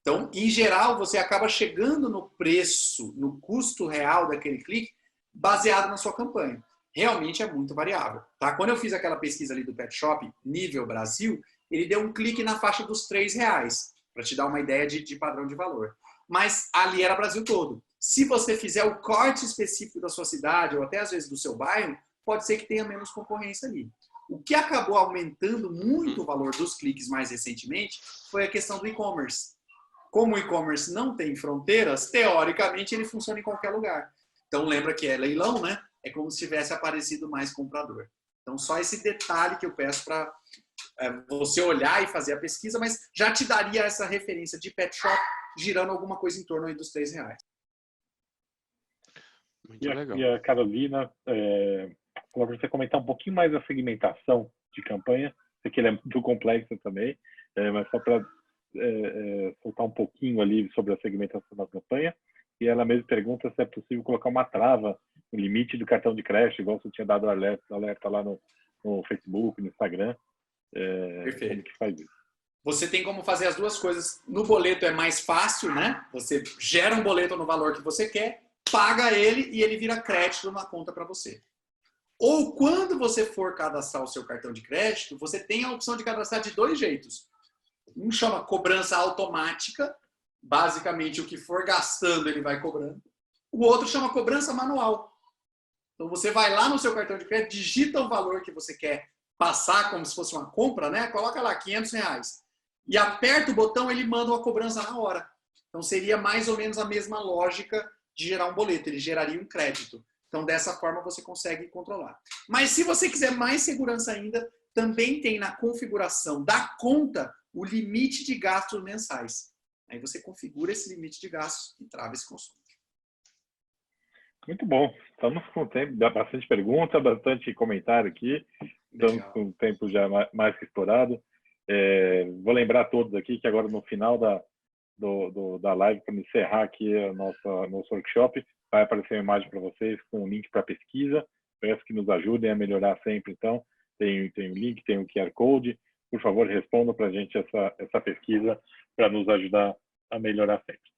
Então, em geral, você acaba chegando no preço, no custo real daquele clique, baseado na sua campanha. Realmente é muito variável. Tá? Quando eu fiz aquela pesquisa ali do Pet Shop, nível Brasil, ele deu um clique na faixa dos R$3, para te dar uma ideia de padrão de valor. Mas ali era Brasil todo. Se você fizer o corte específico da sua cidade, ou até às vezes do seu bairro, pode ser que tenha menos concorrência ali. O que acabou aumentando muito o valor dos cliques mais recentemente foi a questão do e-commerce. Como o e-commerce não tem fronteiras, teoricamente ele funciona em qualquer lugar. Então lembra que é leilão, né? É como se tivesse aparecido mais comprador. Então só esse detalhe que eu peço para você olhar e fazer a pesquisa, mas já te daria essa referência de pet shop girando alguma coisa em torno aí dos R$3.
Muito legal.
E a Carolina falou para você comentar um pouquinho mais da segmentação de campanha. Sei que ele é muito complexo também, mas só para soltar um pouquinho ali sobre a segmentação da campanha. E ela mesmo pergunta se é possível colocar uma trava no limite do cartão de crédito, igual você tinha dado alerta lá no Facebook, no Instagram.
Perfeito.
Como que faz isso?
Você tem como fazer as duas coisas. No boleto é mais fácil, né? Você gera um boleto no valor que você quer, paga ele e ele vira crédito na conta para você. Ou quando você for cadastrar o seu cartão de crédito, você tem a opção de cadastrar de 2 jeitos. Um chama cobrança automática, basicamente o que for gastando ele vai cobrando. O outro chama cobrança manual. Então você vai lá no seu cartão de crédito, digita o valor que você quer passar como se fosse uma compra, né? Coloca lá R$500 e aperta o botão, ele manda uma cobrança na hora. Então seria mais ou menos a mesma lógica de gerar um boleto, ele geraria um crédito. Então dessa forma você consegue controlar. Mas se você quiser mais segurança ainda, também tem na configuração da conta o limite de gastos mensais. Aí você configura esse limite de gastos e trava esse consumo.
Muito bom. Estamos com tempo, dá bastante pergunta, bastante comentário aqui. Estamos
Legal.
com o tempo já mais que estourado. Vou lembrar a todos aqui que agora no final da live, para encerrar aqui nosso workshop, vai aparecer uma imagem para vocês com um link para pesquisa. Peço que nos ajudem a melhorar sempre, então. Tem o link, tem o QR Code. Por favor, respondam para a gente essa pesquisa para nos ajudar a melhorar sempre.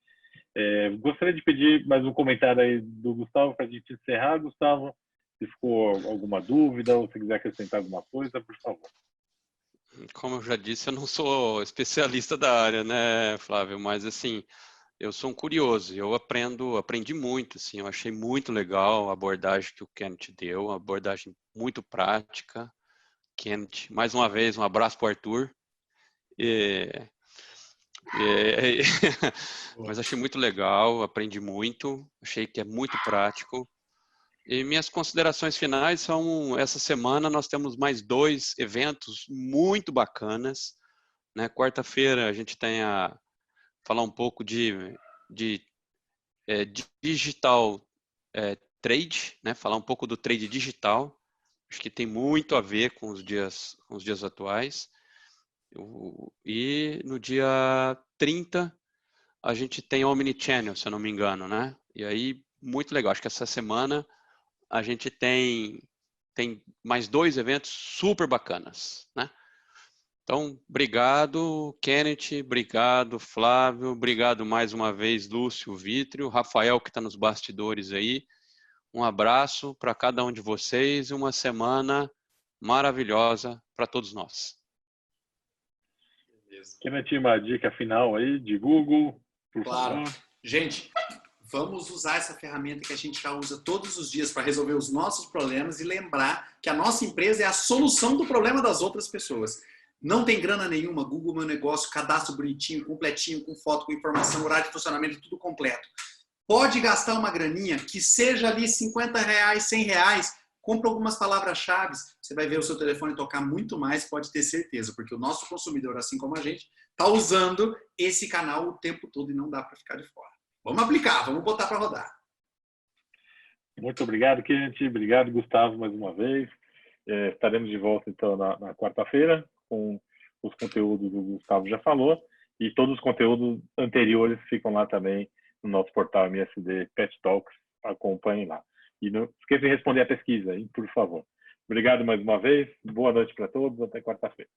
Gostaria de pedir mais um comentário aí do Gustavo para a gente encerrar. Gustavo, se ficou alguma dúvida ou se quiser acrescentar alguma coisa, por favor.
Como eu já disse, eu não sou especialista da área, né, Flávio? Mas, assim, eu sou um curioso. Eu aprendi muito, assim. Eu achei muito legal a abordagem que o Kenneth deu, uma abordagem muito prática. Kenneth, mais uma vez, um abraço para o Arthur. Mas achei muito legal, aprendi muito, achei que é muito prático. E minhas considerações finais são, essa semana nós temos mais 2 eventos muito bacanas, né? Quarta-feira a gente tem falar um pouco de digital trade, né? Falar um pouco do trade digital, acho que tem muito a ver com os dias atuais. E no dia 30 a gente tem Omnichannel, se eu não me engano, né? E aí, muito legal. Acho que essa semana a gente tem mais 2 eventos super bacanas, né? Então, obrigado, Kenneth, obrigado, Flávio, obrigado mais uma vez, Lúcio, Vítrio, Rafael, que está nos bastidores aí. Um abraço para cada um de vocês e uma semana maravilhosa para todos nós.
Kenneth, uma dica final aí de Google, por
Claro.
favor.
Gente, vamos usar essa ferramenta que a gente já usa todos os dias para resolver os nossos problemas e lembrar que a nossa empresa é a solução do problema das outras pessoas. Não tem grana nenhuma, Google Meu Negócio, cadastro bonitinho, completinho, com foto, com informação, horário de funcionamento, tudo completo. Pode gastar uma graninha, que seja ali R$50, R$100, compra algumas palavras-chave, você vai ver o seu telefone tocar muito mais, pode ter certeza, porque o nosso consumidor, assim como a gente, está usando esse canal o tempo todo e não dá para ficar de fora. Vamos aplicar, vamos botar para rodar.
Muito obrigado, Kenneth. Obrigado, Gustavo, mais uma vez. Estaremos de volta, então, na quarta-feira, com os conteúdos do Gustavo já falou, e todos os conteúdos anteriores ficam lá também no nosso portal MSD Pet Talks. Acompanhem lá. E não esqueça de responder a pesquisa, hein, por favor. Obrigado mais uma vez. Boa noite para todos. Até quarta-feira.